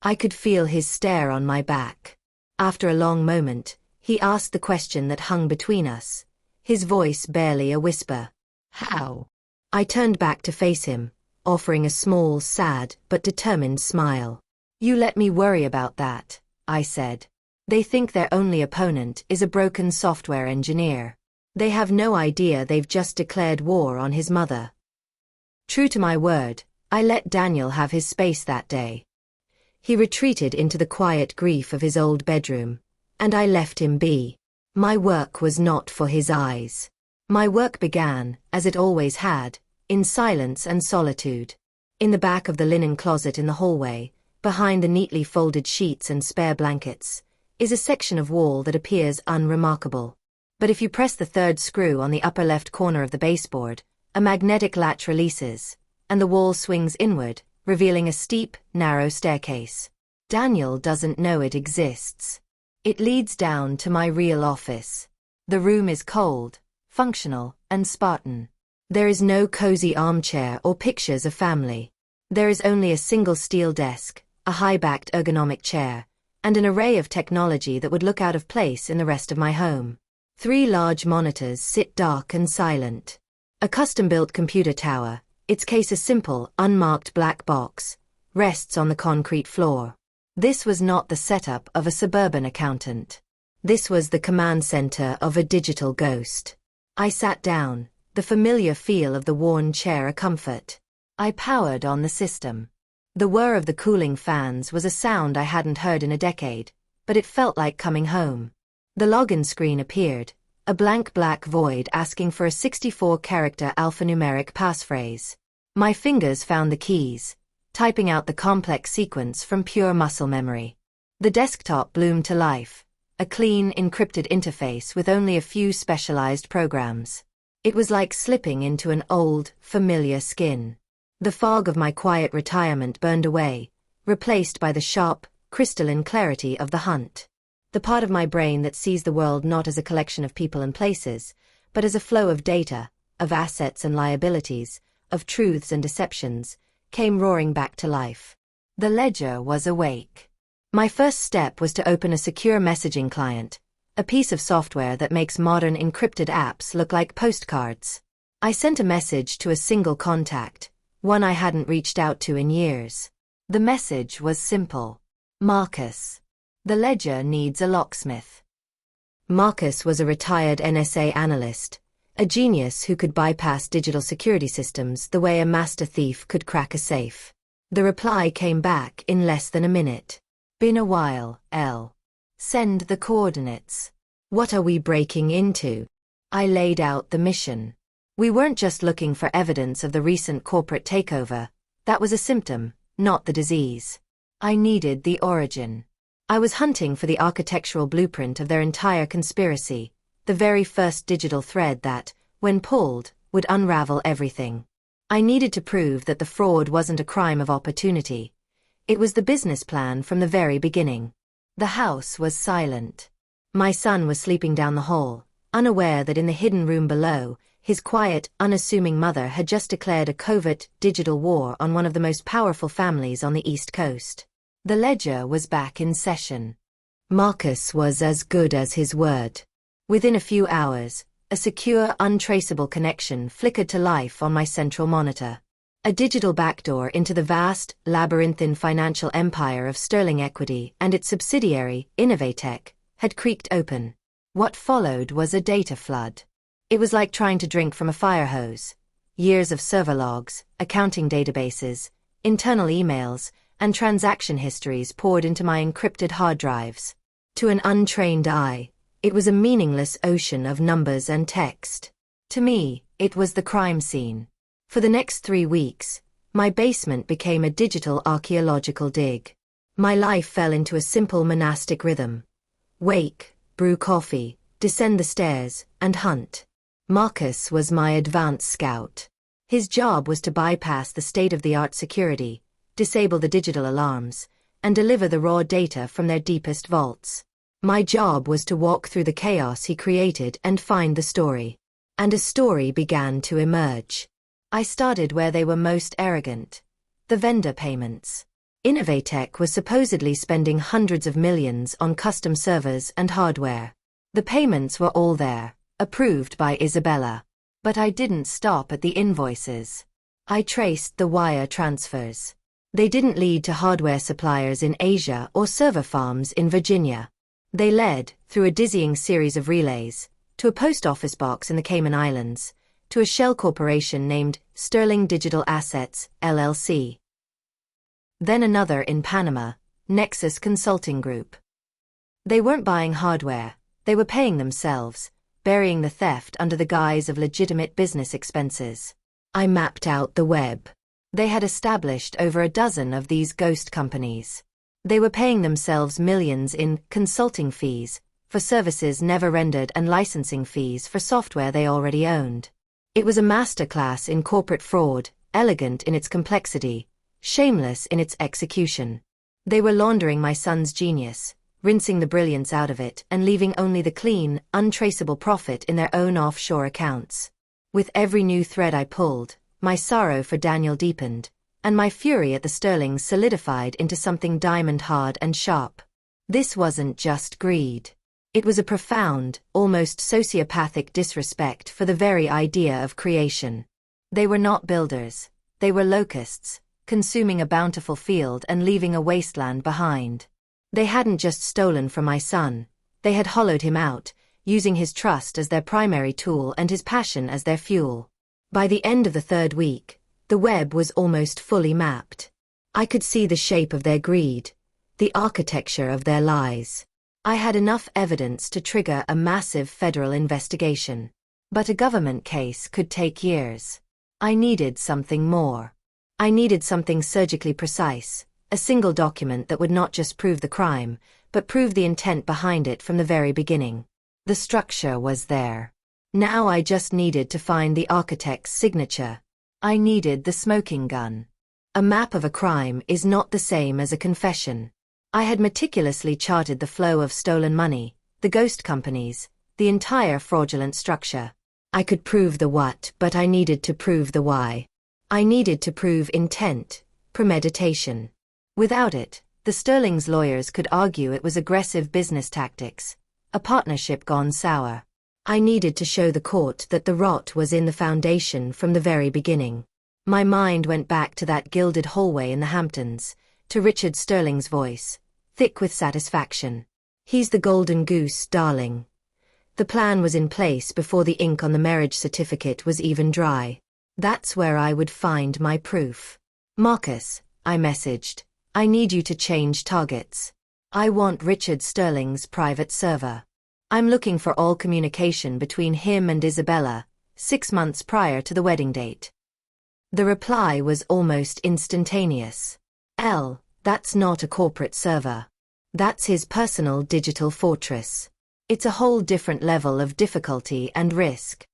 S1: I could feel his stare on my back. After a long moment, he asked the question that hung between us, his voice barely a whisper. "How?" I turned back to face him, offering a small, sad, but determined smile. "You let me worry about that," I said. "They think their only opponent is a broken software engineer. They have no idea they've just declared war on his mother." True to my word, I let Daniel have his space that day. He retreated into the quiet grief of his old bedroom, and I left him be. My work was not for his eyes. My work began, as it always had, in silence and solitude. In the back of the linen closet in the hallway, behind the neatly folded sheets and spare blankets, is a section of wall that appears unremarkable. But if you press the third screw on the upper left corner of the baseboard, a magnetic latch releases, and the wall swings inward, revealing a steep, narrow staircase. Daniel doesn't know it exists. It leads down to my real office. The room is cold, functional, and Spartan. There is no cozy armchair or pictures of family. There is only a single steel desk, a high-backed ergonomic chair, and an array of technology that would look out of place in the rest of my home. 3 large monitors sit dark and silent. A custom-built computer tower, its case a simple, unmarked black box, rests on the concrete floor. This was not the setup of a suburban accountant. This was the command center of a digital ghost. I sat down, the familiar feel of the worn chair a comfort. I powered on the system. The whir of the cooling fans was a sound I hadn't heard in a decade, but it felt like coming home. The login screen appeared, a blank black void asking for a 64-character alphanumeric passphrase. My fingers found the keys, typing out the complex sequence from pure muscle memory. The desktop bloomed to life, a clean, encrypted interface with only a few specialized programs. It was like slipping into an old, familiar skin. The fog of my quiet retirement burned away, replaced by the sharp, crystalline clarity of the hunt. The part of my brain that sees the world not as a collection of people and places, but as a flow of data, of assets and liabilities, of truths and deceptions, came roaring back to life. The ledger was awake. My first step was to open a secure messaging client, a piece of software that makes modern encrypted apps look like postcards. I sent a message to a single contact, one I hadn't reached out to in years. The message was simple. Marcus. The ledger needs a locksmith. Marcus was a retired NSA analyst, a genius who could bypass digital security systems the way a master thief could crack a safe. The reply came back in less than a minute. Been a while, L. Send the coordinates. What are we breaking into? I laid out the mission. We weren't just looking for evidence of the recent corporate takeover. That was a symptom, not the disease. I needed the origin. I was hunting for the architectural blueprint of their entire conspiracy, the very first digital thread that, when pulled, would unravel everything. I needed to prove that the fraud wasn't a crime of opportunity. It was the business plan from the very beginning. The house was silent. My son was sleeping down the hall, unaware that in the hidden room below, his quiet, unassuming mother had just declared a covert, digital war on one of the most powerful families on the East Coast. The ledger was back in session. Marcus was as good as his word. Within a few hours, a secure, untraceable connection flickered to life on my central monitor. A digital backdoor into the vast, labyrinthine financial empire of Sterling Equity and its subsidiary, Innovatech, had creaked open. What followed was a data flood. It was like trying to drink from a fire hose. Years of server logs, accounting databases, internal emails, and transaction histories poured into my encrypted hard drives. To an untrained eye, it was a meaningless ocean of numbers and text. To me, it was the crime scene. For the next 3 weeks, my basement became a digital archaeological dig. My life fell into a simple monastic rhythm. Wake, brew coffee, descend the stairs, and hunt. Marcus was my advanced scout. His job was to bypass the state-of-the-art security, disable the digital alarms, and deliver the raw data from their deepest vaults. My job was to walk through the chaos he created and find the story. And a story began to emerge. I started where they were most arrogant. The vendor payments. Innovatech was supposedly spending hundreds of millions on custom servers and hardware. The payments were all there, approved by Isabella. But I didn't stop at the invoices. I traced the wire transfers. They didn't lead to hardware suppliers in Asia or server farms in Virginia. They led, through a dizzying series of relays, to a post office box in the Cayman Islands, to a shell corporation named Sterling Digital Assets, LLC. Then another in Panama, Nexus Consulting Group. They weren't buying hardware, They were paying themselves, burying the theft under the guise of legitimate business expenses. I mapped out the web. They had established over a dozen of these ghost companies. They were paying themselves millions in consulting fees for services never rendered and licensing fees for software they already owned. It was a masterclass in corporate fraud, elegant in its complexity, shameless in its execution. They were laundering my son's genius, rinsing the brilliance out of it and leaving only the clean, untraceable profit in their own offshore accounts. With every new thread I pulled, my sorrow for Daniel deepened, and my fury at the Sterlings solidified into something diamond-hard and sharp. This wasn't just greed. It was a profound, almost sociopathic disrespect for the very idea of creation. They were not builders. They were locusts, consuming a bountiful field and leaving a wasteland behind. They hadn't just stolen from my son. They had hollowed him out, using his trust as their primary tool and his passion as their fuel. By the end of the third week, the web was almost fully mapped. I could see the shape of their greed, the architecture of their lies. I had enough evidence to trigger a massive federal investigation. But a government case could take years. I needed something more. I needed something surgically precise, a single document that would not just prove the crime, but prove the intent behind it from the very beginning. The structure was there. Now I just needed to find the architect's signature. I needed the smoking gun. A map of a crime is not the same as a confession. I had meticulously charted the flow of stolen money, the ghost companies, the entire fraudulent structure. I could prove the what, but I needed to prove the why. I needed to prove intent, premeditation. Without it, the Sterlings' lawyers could argue it was aggressive business tactics, a partnership gone sour. I needed to show the court that the rot was in the foundation from the very beginning. My mind went back to that gilded hallway in the Hamptons, to Richard Sterling's voice, thick with satisfaction. He's the golden goose, darling. The plan was in place before the ink on the marriage certificate was even dry. That's where I would find my proof. Marcus, I messaged, I need you to change targets. I want Richard Sterling's private server. I'm looking for all communication between him and Isabella, 6 months prior to the wedding date. The reply was almost instantaneous. That's not a corporate server. That's his personal digital fortress. It's a whole different level of difficulty and risk.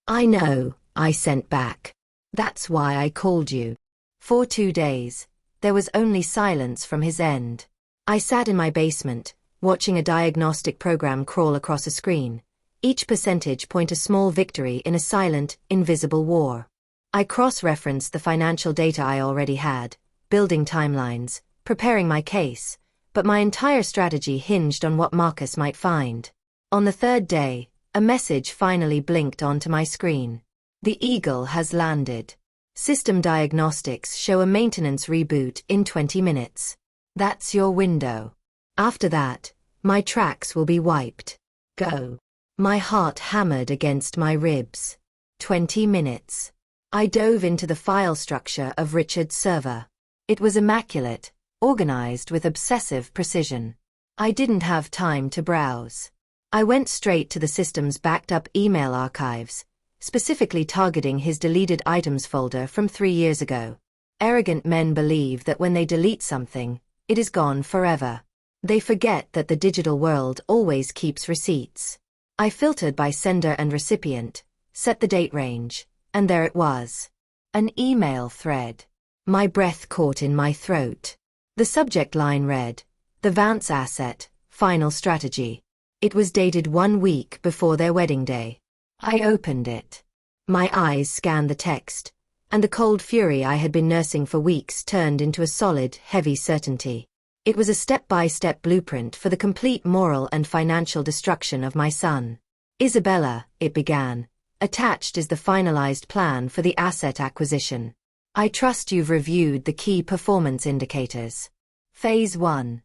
S1: I know, I sent back. That's why I called you. For 2 days, there was only silence from his end. I sat in my basement, watching a diagnostic program crawl across a screen, each percentage point a small victory in a silent, invisible war. I cross-referenced the financial data I already had, building timelines, preparing my case, but my entire strategy hinged on what Marcus might find. On the third day, a message finally blinked onto my screen. The Eagle has landed. System diagnostics show a maintenance reboot in 20 minutes. That's your window. After that, my tracks will be wiped. Go. My heart hammered against my ribs. 20 minutes. I dove into the file structure of Richard's server. It was immaculate, organized with obsessive precision. I didn't have time to browse. I went straight to the system's backed-up email archives, specifically targeting his deleted items folder from 3 years ago. Arrogant men believe that when they delete something, it is gone forever. They forget that the digital world always keeps receipts. I filtered by sender and recipient, set the date range, and there it was. An email thread. My breath caught in my throat. The subject line read, "The Vance Asset, Final Strategy." It was dated 1 week before their wedding day. I opened it. My eyes scanned the text, and the cold fury I had been nursing for weeks turned into a solid, heavy certainty. It was a step-by-step blueprint for the complete moral and financial destruction of my son. Isabella, it began, attached is the finalized plan for the asset acquisition. I trust you've reviewed the key performance indicators. Phase 1.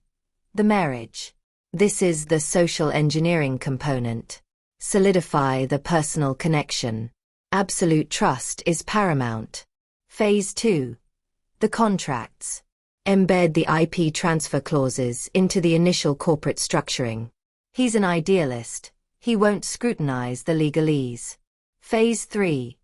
S1: The marriage. This is the social engineering component. Solidify the personal connection. Absolute trust is paramount. Phase 2. The contracts. Embed the IP transfer clauses into the initial corporate structuring. He's an idealist. He won't scrutinize the legalese. Phase 3.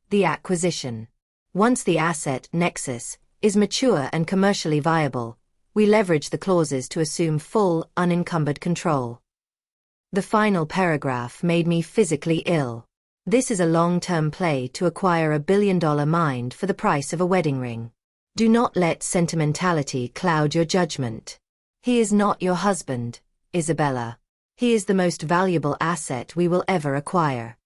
S1: The acquisition. Once the asset nexus is mature and commercially viable, we leverage the clauses to assume full, unencumbered control. The final paragraph made me physically ill. This is a long-term play to acquire a billion-dollar mind for the price of a wedding ring. Do not let sentimentality cloud your judgment. He is not your husband, Isabella. He is the most valuable asset we will ever acquire.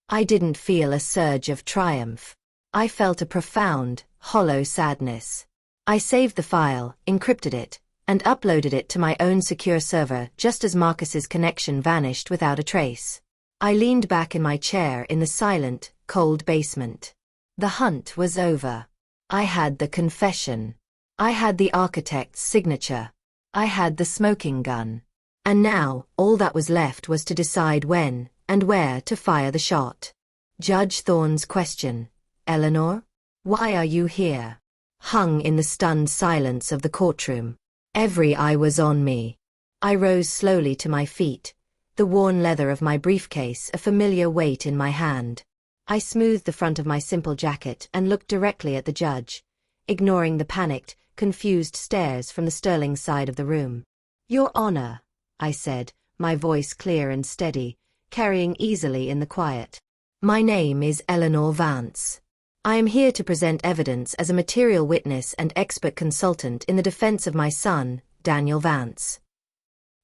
S1: I didn't feel a surge of triumph. I felt a profound, hollow sadness. I saved the file, encrypted it, and uploaded it to my own secure server just as Marcus's connection vanished without a trace. I leaned back in my chair in the silent, cold basement. The hunt was over. I had the confession. I had the architect's signature. I had the smoking gun. And now, all that was left was to decide when and where to fire the shot. Judge Thorne's question, "Eleanor? Why are you here?" hung in the stunned silence of the courtroom. Every eye was on me. I rose slowly to my feet, the worn leather of my briefcase a familiar weight in my hand. I smoothed the front of my simple jacket and looked directly at the judge, ignoring the panicked, confused stares from the Sterling side of the room. "Your Honor," I said, my voice clear and steady, carrying easily in the quiet. "My name is Eleanor Vance. I am here to present evidence as a material witness and expert consultant in the defense of my son, Daniel Vance."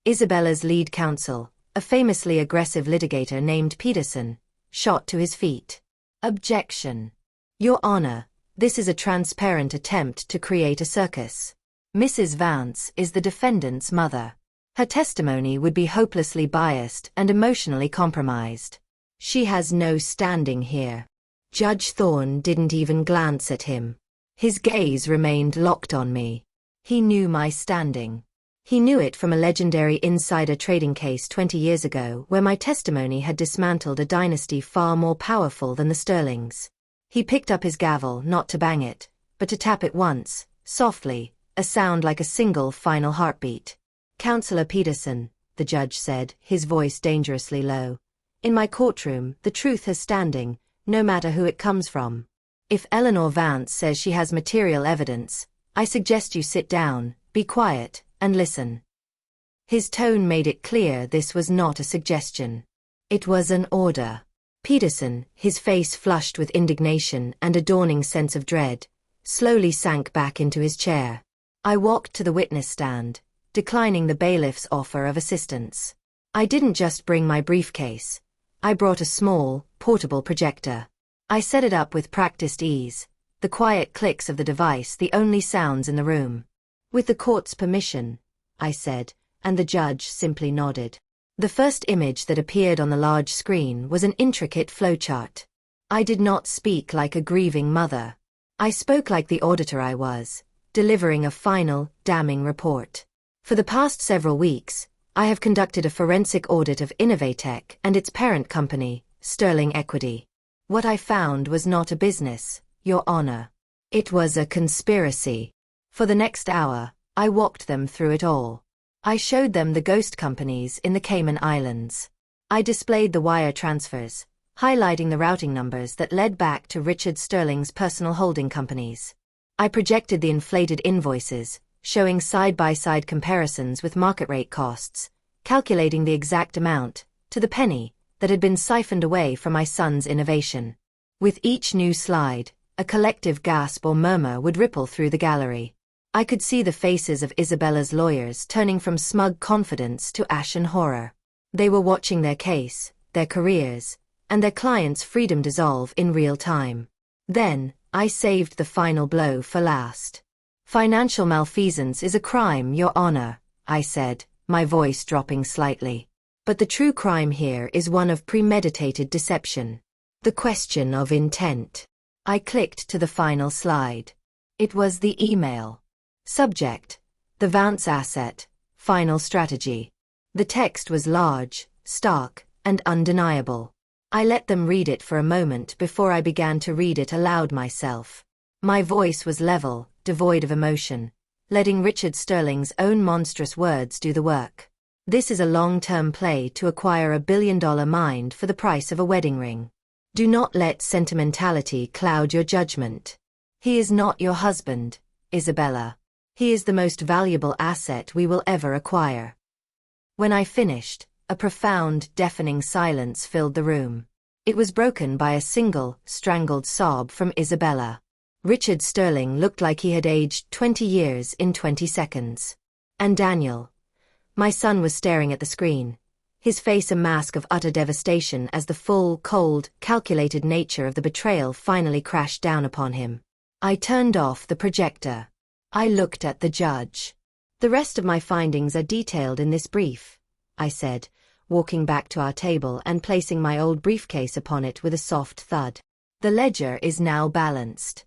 S1: Isabella's lead counsel, a famously aggressive litigator named Peterson, shot to his feet. "Objection. Your Honor, this is a transparent attempt to create a circus. Mrs. Vance is the defendant's mother. Her testimony would be hopelessly biased and emotionally compromised. She has no standing here." Judge Thorne didn't even glance at him. His gaze remained locked on me. He knew my standing. He knew it from a legendary insider trading case 20 years ago where my testimony had dismantled a dynasty far more powerful than the Sterlings. He picked up his gavel not to bang it, but to tap it once, softly, a sound like a single final heartbeat. "Counselor Peterson," the judge said, his voice dangerously low. "In my courtroom, the truth has standing, no matter who it comes from. If Eleanor Vance says she has material evidence, I suggest you sit down, be quiet, and listen." His tone made it clear this was not a suggestion. It was an order. Peterson, his face flushed with indignation and a dawning sense of dread, slowly sank back into his chair. I walked to the witness stand, declining the bailiff's offer of assistance. I didn't just bring my briefcase. I brought a small, portable projector. I set it up with practiced ease, the quiet clicks of the device the only sounds in the room. "With the court's permission," I said, and the judge simply nodded. The first image that appeared on the large screen was an intricate flowchart. I did not speak like a grieving mother. I spoke like the auditor I was, delivering a final, damning report. For the past several weeks, I have conducted a forensic audit of Innovatech and its parent company, Sterling Equity. What I found was not a business, Your Honor. It was a conspiracy. For the next hour, I walked them through it all. I showed them the ghost companies in the Cayman Islands. I displayed the wire transfers, highlighting the routing numbers that led back to Richard Sterling's personal holding companies. I projected the inflated invoices, showing side-by-side comparisons with market rate costs, calculating the exact amount, to the penny, that had been siphoned away from my son's innovation. With each new slide, a collective gasp or murmur would ripple through the gallery. I could see the faces of Isabella's lawyers turning from smug confidence to ashen horror. They were watching their case, their careers, and their clients' freedom dissolve in real time. Then, I saved the final blow for last. "Financial malfeasance is a crime, Your Honor," I said, my voice dropping slightly. "But the true crime here is one of premeditated deception. The question of intent." I clicked to the final slide. It was the email. Subject: The Vance Asset, Final Strategy. The text was large, stark, and undeniable. I let them read it for a moment before I began to read it aloud myself. My voice was level, devoid of emotion, letting Richard Sterling's own monstrous words do the work. This is a long-term play to acquire $1 billion mind for the price of a wedding ring. Do not let sentimentality cloud your judgment. He is not your husband, Isabella. He is the most valuable asset we will ever acquire." When I finished, a profound, deafening silence filled the room. It was broken by a single, strangled sob from Isabella. Richard Sterling looked like he had aged 20 years in 20 seconds. And Daniel, my son, was staring at the screen, his face a mask of utter devastation as the full, cold, calculated nature of the betrayal finally crashed down upon him. I turned off the projector. I looked at the judge. "The rest of my findings are detailed in this brief," I said, walking back to our table and placing my old briefcase upon it with a soft thud. "The ledger is now balanced."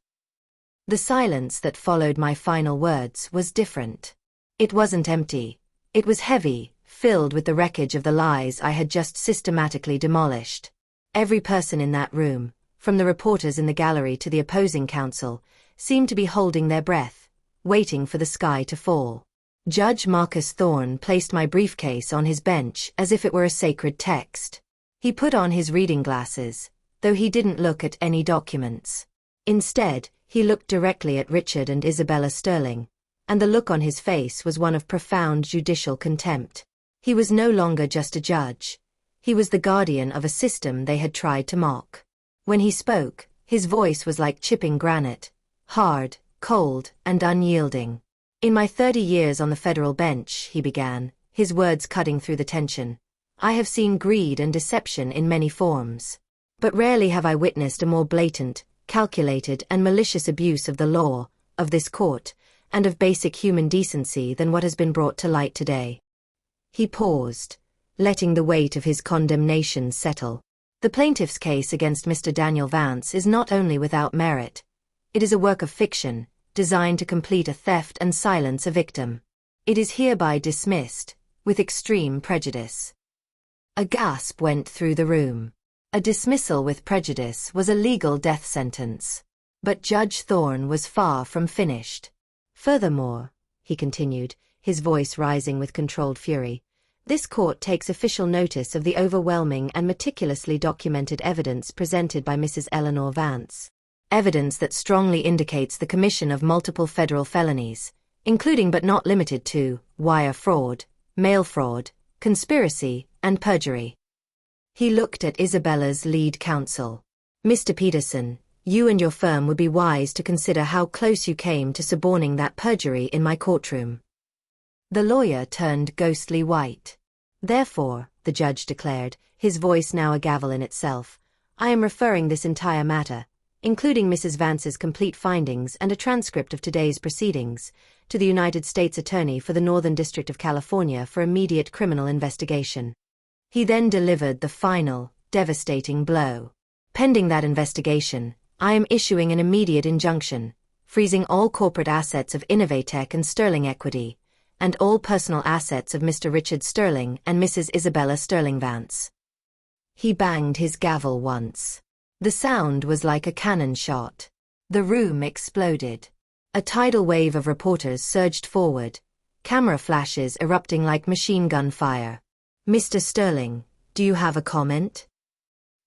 S1: The silence that followed my final words was different. It wasn't empty. It was heavy, filled with the wreckage of the lies I had just systematically demolished. Every person in that room, from the reporters in the gallery to the opposing counsel, seemed to be holding their breath, waiting for the sky to fall. Judge Marcus Thorne placed my briefcase on his bench as if it were a sacred text. He put on his reading glasses, though he didn't look at any documents. Instead, he looked directly at Richard and Isabella Sterling, and the look on his face was one of profound judicial contempt. He was no longer just a judge. He was the guardian of a system they had tried to mock. When he spoke, his voice was like chipping granite, hard, cold, and unyielding. "In my 30 years on the federal bench," he began, his words cutting through the tension, "I have seen greed and deception in many forms. But rarely have I witnessed a more blatant, calculated, and malicious abuse of the law, of this court, and of basic human decency than what has been brought to light today." He paused, letting the weight of his condemnation settle. "The plaintiff's case against Mr. Daniel Vance is not only without merit. It is a work of fiction, designed to complete a theft and silence a victim. It is hereby dismissed, with extreme prejudice." A gasp went through the room. A dismissal with prejudice was a legal death sentence. But Judge Thorne was far from finished. "Furthermore," he continued, his voice rising with controlled fury, "this court takes official notice of the overwhelming and meticulously documented evidence presented by Mrs. Eleanor Vance. Evidence that strongly indicates the commission of multiple federal felonies, including but not limited to wire fraud, mail fraud, conspiracy, and perjury." He looked at Isabella's lead counsel. "Mr. Peterson, you and your firm would be wise to consider how close you came to suborning that perjury in my courtroom." The lawyer turned ghostly white. "Therefore," the judge declared, his voice now a gavel in itself, "I am referring this entire matter, including Mrs. Vance's complete findings and a transcript of today's proceedings, to the United States Attorney for the Northern District of California for immediate criminal investigation." He then delivered the final, devastating blow. "Pending that investigation, I am issuing an immediate injunction, freezing all corporate assets of Innovatech and Sterling Equity, and all personal assets of Mr. Richard Sterling and Mrs. Isabella Sterling Vance." He banged his gavel once. The sound was like a cannon shot. The room exploded. A tidal wave of reporters surged forward, camera flashes erupting like machine gun fire. "Mr. Sterling, do you have a comment?"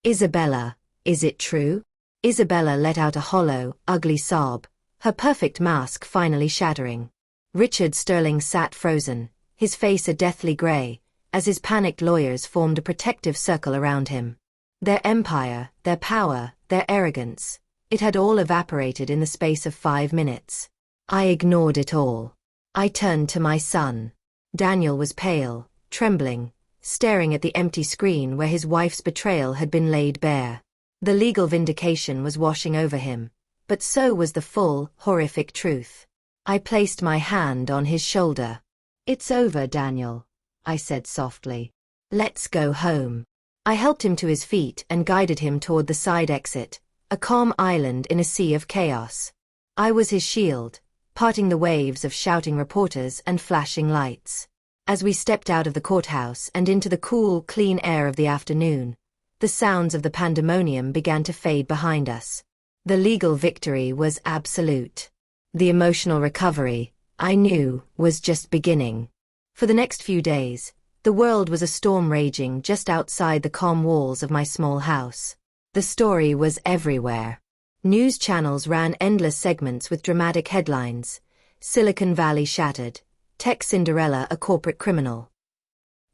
S1: "Isabella, is it true?" Isabella let out a hollow, ugly sob, her perfect mask finally shattering. Richard Sterling sat frozen, his face a deathly gray, as his panicked lawyers formed a protective circle around him. Their empire, their power, their arrogance, it had all evaporated in the space of 5 minutes. I ignored it all. I turned to my son. Daniel was pale, trembling, staring at the empty screen where his wife's betrayal had been laid bare. The legal vindication was washing over him, but so was the full, horrific truth. I placed my hand on his shoulder. "It's over, Daniel," I said softly. "Let's go home." I helped him to his feet and guided him toward the side exit, a calm island in a sea of chaos. I was his shield, parting the waves of shouting reporters and flashing lights. As we stepped out of the courthouse and into the cool, clean air of the afternoon, the sounds of the pandemonium began to fade behind us. The legal victory was absolute. The emotional recovery, I knew, was just beginning. For the next few days, The world was a storm raging just outside the calm walls of my small house. The story was everywhere. News channels ran endless segments with dramatic headlines. Silicon Valley shattered. Tech Cinderella a corporate criminal.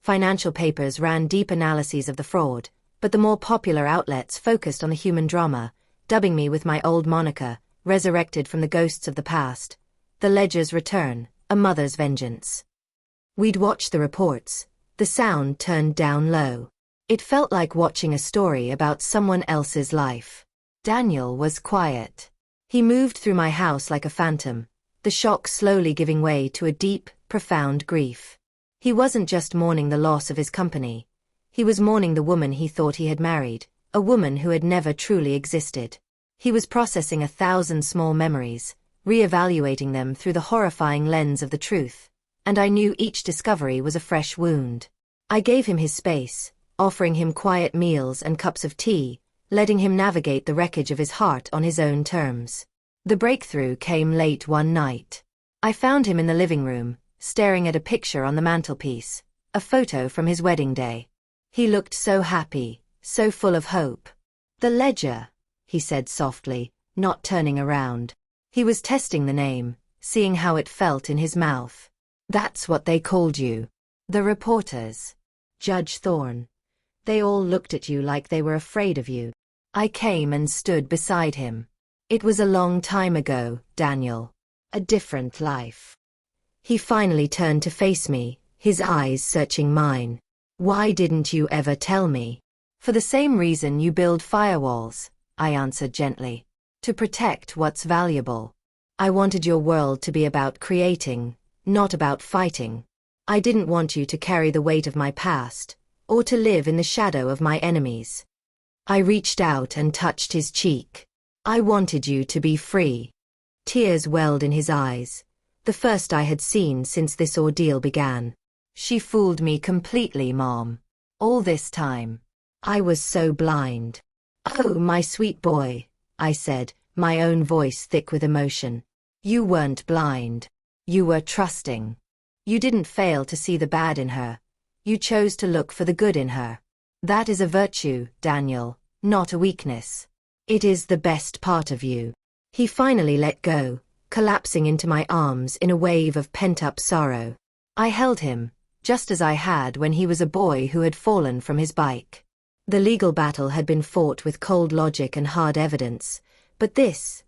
S1: Financial papers ran deep analyses of the fraud, but the more popular outlets focused on the human drama, dubbing me with my old moniker, resurrected from the ghosts of the past. The Ledger's return, a mother's vengeance. We'd watch the reports, the sound turned down low. It felt like watching a story about someone else's life. Daniel was quiet. He moved through my house like a phantom, the shock slowly giving way to a deep, profound grief. He wasn't just mourning the loss of his company. He was mourning the woman he thought he had married, a woman who had never truly existed. He was processing 1,000 small memories, re-evaluating them through the horrifying lens of the truth, and I knew each discovery was a fresh wound. I gave him his space, offering him quiet meals and cups of tea, letting him navigate the wreckage of his heart on his own terms. The breakthrough came late one night. I found him in the living room, staring at a picture on the mantelpiece, a photo from his wedding day. He looked so happy, so full of hope. "The Ledger," he said softly, not turning around. He was testing the name, seeing how it felt in his mouth. "That's what they called you." The reporters. Judge Thorne. They all looked at you like they were afraid of you. I came and stood beside him. "It was a long time ago, Daniel. A different life." He finally turned to face me, his eyes searching mine. "Why didn't you ever tell me?" "For the same reason you build firewalls," I answered gently. "To protect what's valuable. I wanted your world to be about creating, not about fighting. I didn't want you to carry the weight of my past, or to live in the shadow of my enemies." I reached out and touched his cheek. "I wanted you to be free." Tears welled in his eyes, the first I had seen since this ordeal began. "She fooled me completely, Mom. All this time. I was so blind." "Oh, my sweet boy," I said, my own voice thick with emotion. "You weren't blind. You were trusting. You didn't fail to see the bad in her. You chose to look for the good in her. That is a virtue, Daniel, not a weakness. It is the best part of you." He finally let go, collapsing into my arms in a wave of pent-up sorrow. I held him, just as I had when he was a boy who had fallen from his bike. The legal battle had been fought with cold logic and hard evidence, but this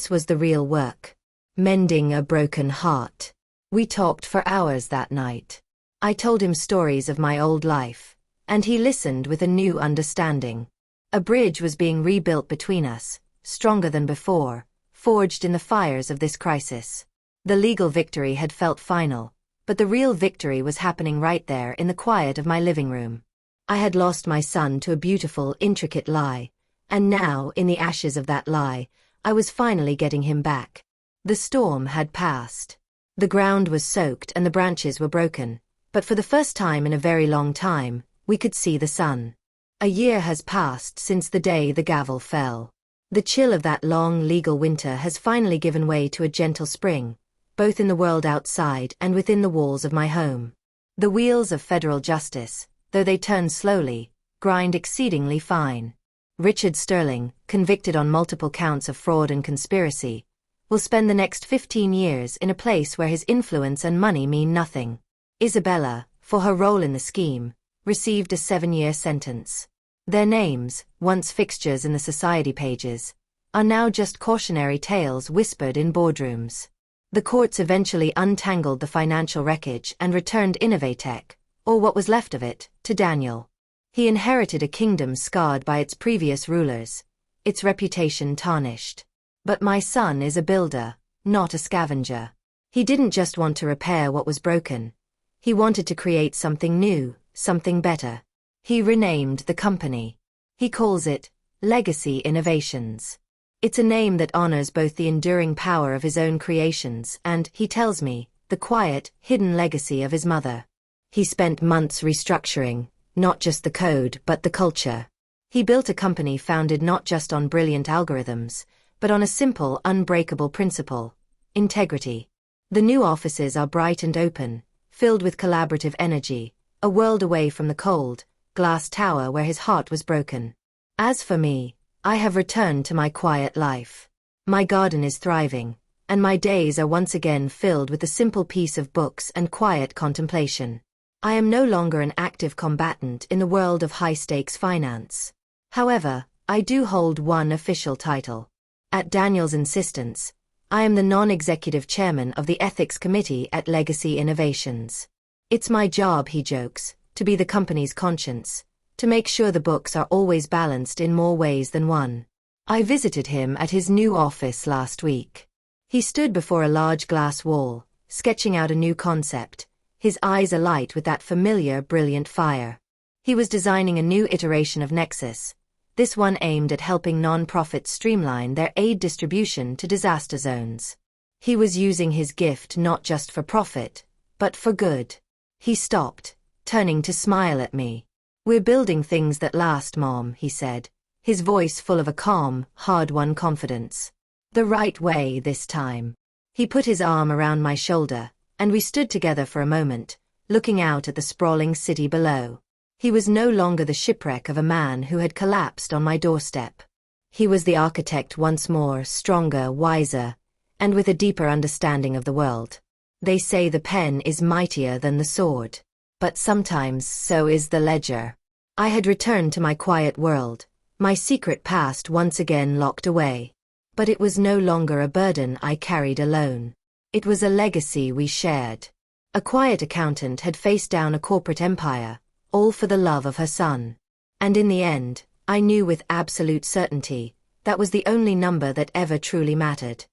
S1: was the real work. Mending a broken heart. We talked for hours that night. I told him stories of my old life, and he listened with a new understanding. A bridge was being rebuilt between us, stronger than before, forged in the fires of this crisis. The legal victory had felt final, but the real victory was happening right there in the quiet of my living room. I had lost my son to a beautiful, intricate lie, and now, in the ashes of that lie, I was finally getting him back. The storm had passed. The ground was soaked and the branches were broken, but for the first time in a very long time, we could see the sun. A year has passed since the day the gavel fell. The chill of that long legal winter has finally given way to a gentle spring, both in the world outside and within the walls of my home. The wheels of federal justice, though they turn slowly, grind exceedingly fine. Richard Sterling, convicted on multiple counts of fraud and conspiracy, will spend the next 15 years in a place where his influence and money mean nothing. Isabella, for her role in the scheme, received a 7-year sentence. Their names, once fixtures in the society pages, are now just cautionary tales whispered in boardrooms. The courts eventually untangled the financial wreckage and returned Innovatech, or what was left of it, to Daniel. He inherited a kingdom scarred by its previous rulers, its reputation tarnished. But my son is a builder, not a scavenger. He didn't just want to repair what was broken. He wanted to create something new, something better. He renamed the company. He calls it Legacy Innovations. It's a name that honors both the enduring power of his own creations and, he tells me, the quiet, hidden legacy of his mother. He spent months restructuring, not just the code but the culture. He built a company founded not just on brilliant algorithms, but on a simple, unbreakable principle: integrity. The new offices are bright and open, filled with collaborative energy, a world away from the cold, glass tower where his heart was broken. As for me, I have returned to my quiet life. My garden is thriving, and my days are once again filled with the simple peace of books and quiet contemplation. I am no longer an active combatant in the world of high-stakes finance. However, I do hold one official title. At Daniel's insistence, I am the non-executive chairman of the ethics committee at Legacy Innovations. It's my job, he jokes, to be the company's conscience, to make sure the books are always balanced in more ways than one. I visited him at his new office last week. He stood before a large glass wall, sketching out a new concept, his eyes alight with that familiar, brilliant fire. He was designing a new iteration of Nexus, this one aimed at helping non-profits streamline their aid distribution to disaster zones. He was using his gift not just for profit, but for good. He stopped, turning to smile at me. "We're building things that last, Mom," he said, his voice full of a calm, hard-won confidence. "The right way this time." He put his arm around my shoulder, and we stood together for a moment, looking out at the sprawling city below. He was no longer the shipwreck of a man who had collapsed on my doorstep. He was the architect once more, stronger, wiser, and with a deeper understanding of the world. They say the pen is mightier than the sword. But sometimes so is the ledger. I had returned to my quiet world, my secret past once again locked away. But it was no longer a burden I carried alone. It was a legacy we shared. A quiet accountant had faced down a corporate empire, all for the love of her son. And in the end, I knew with absolute certainty, that was the only number that ever truly mattered.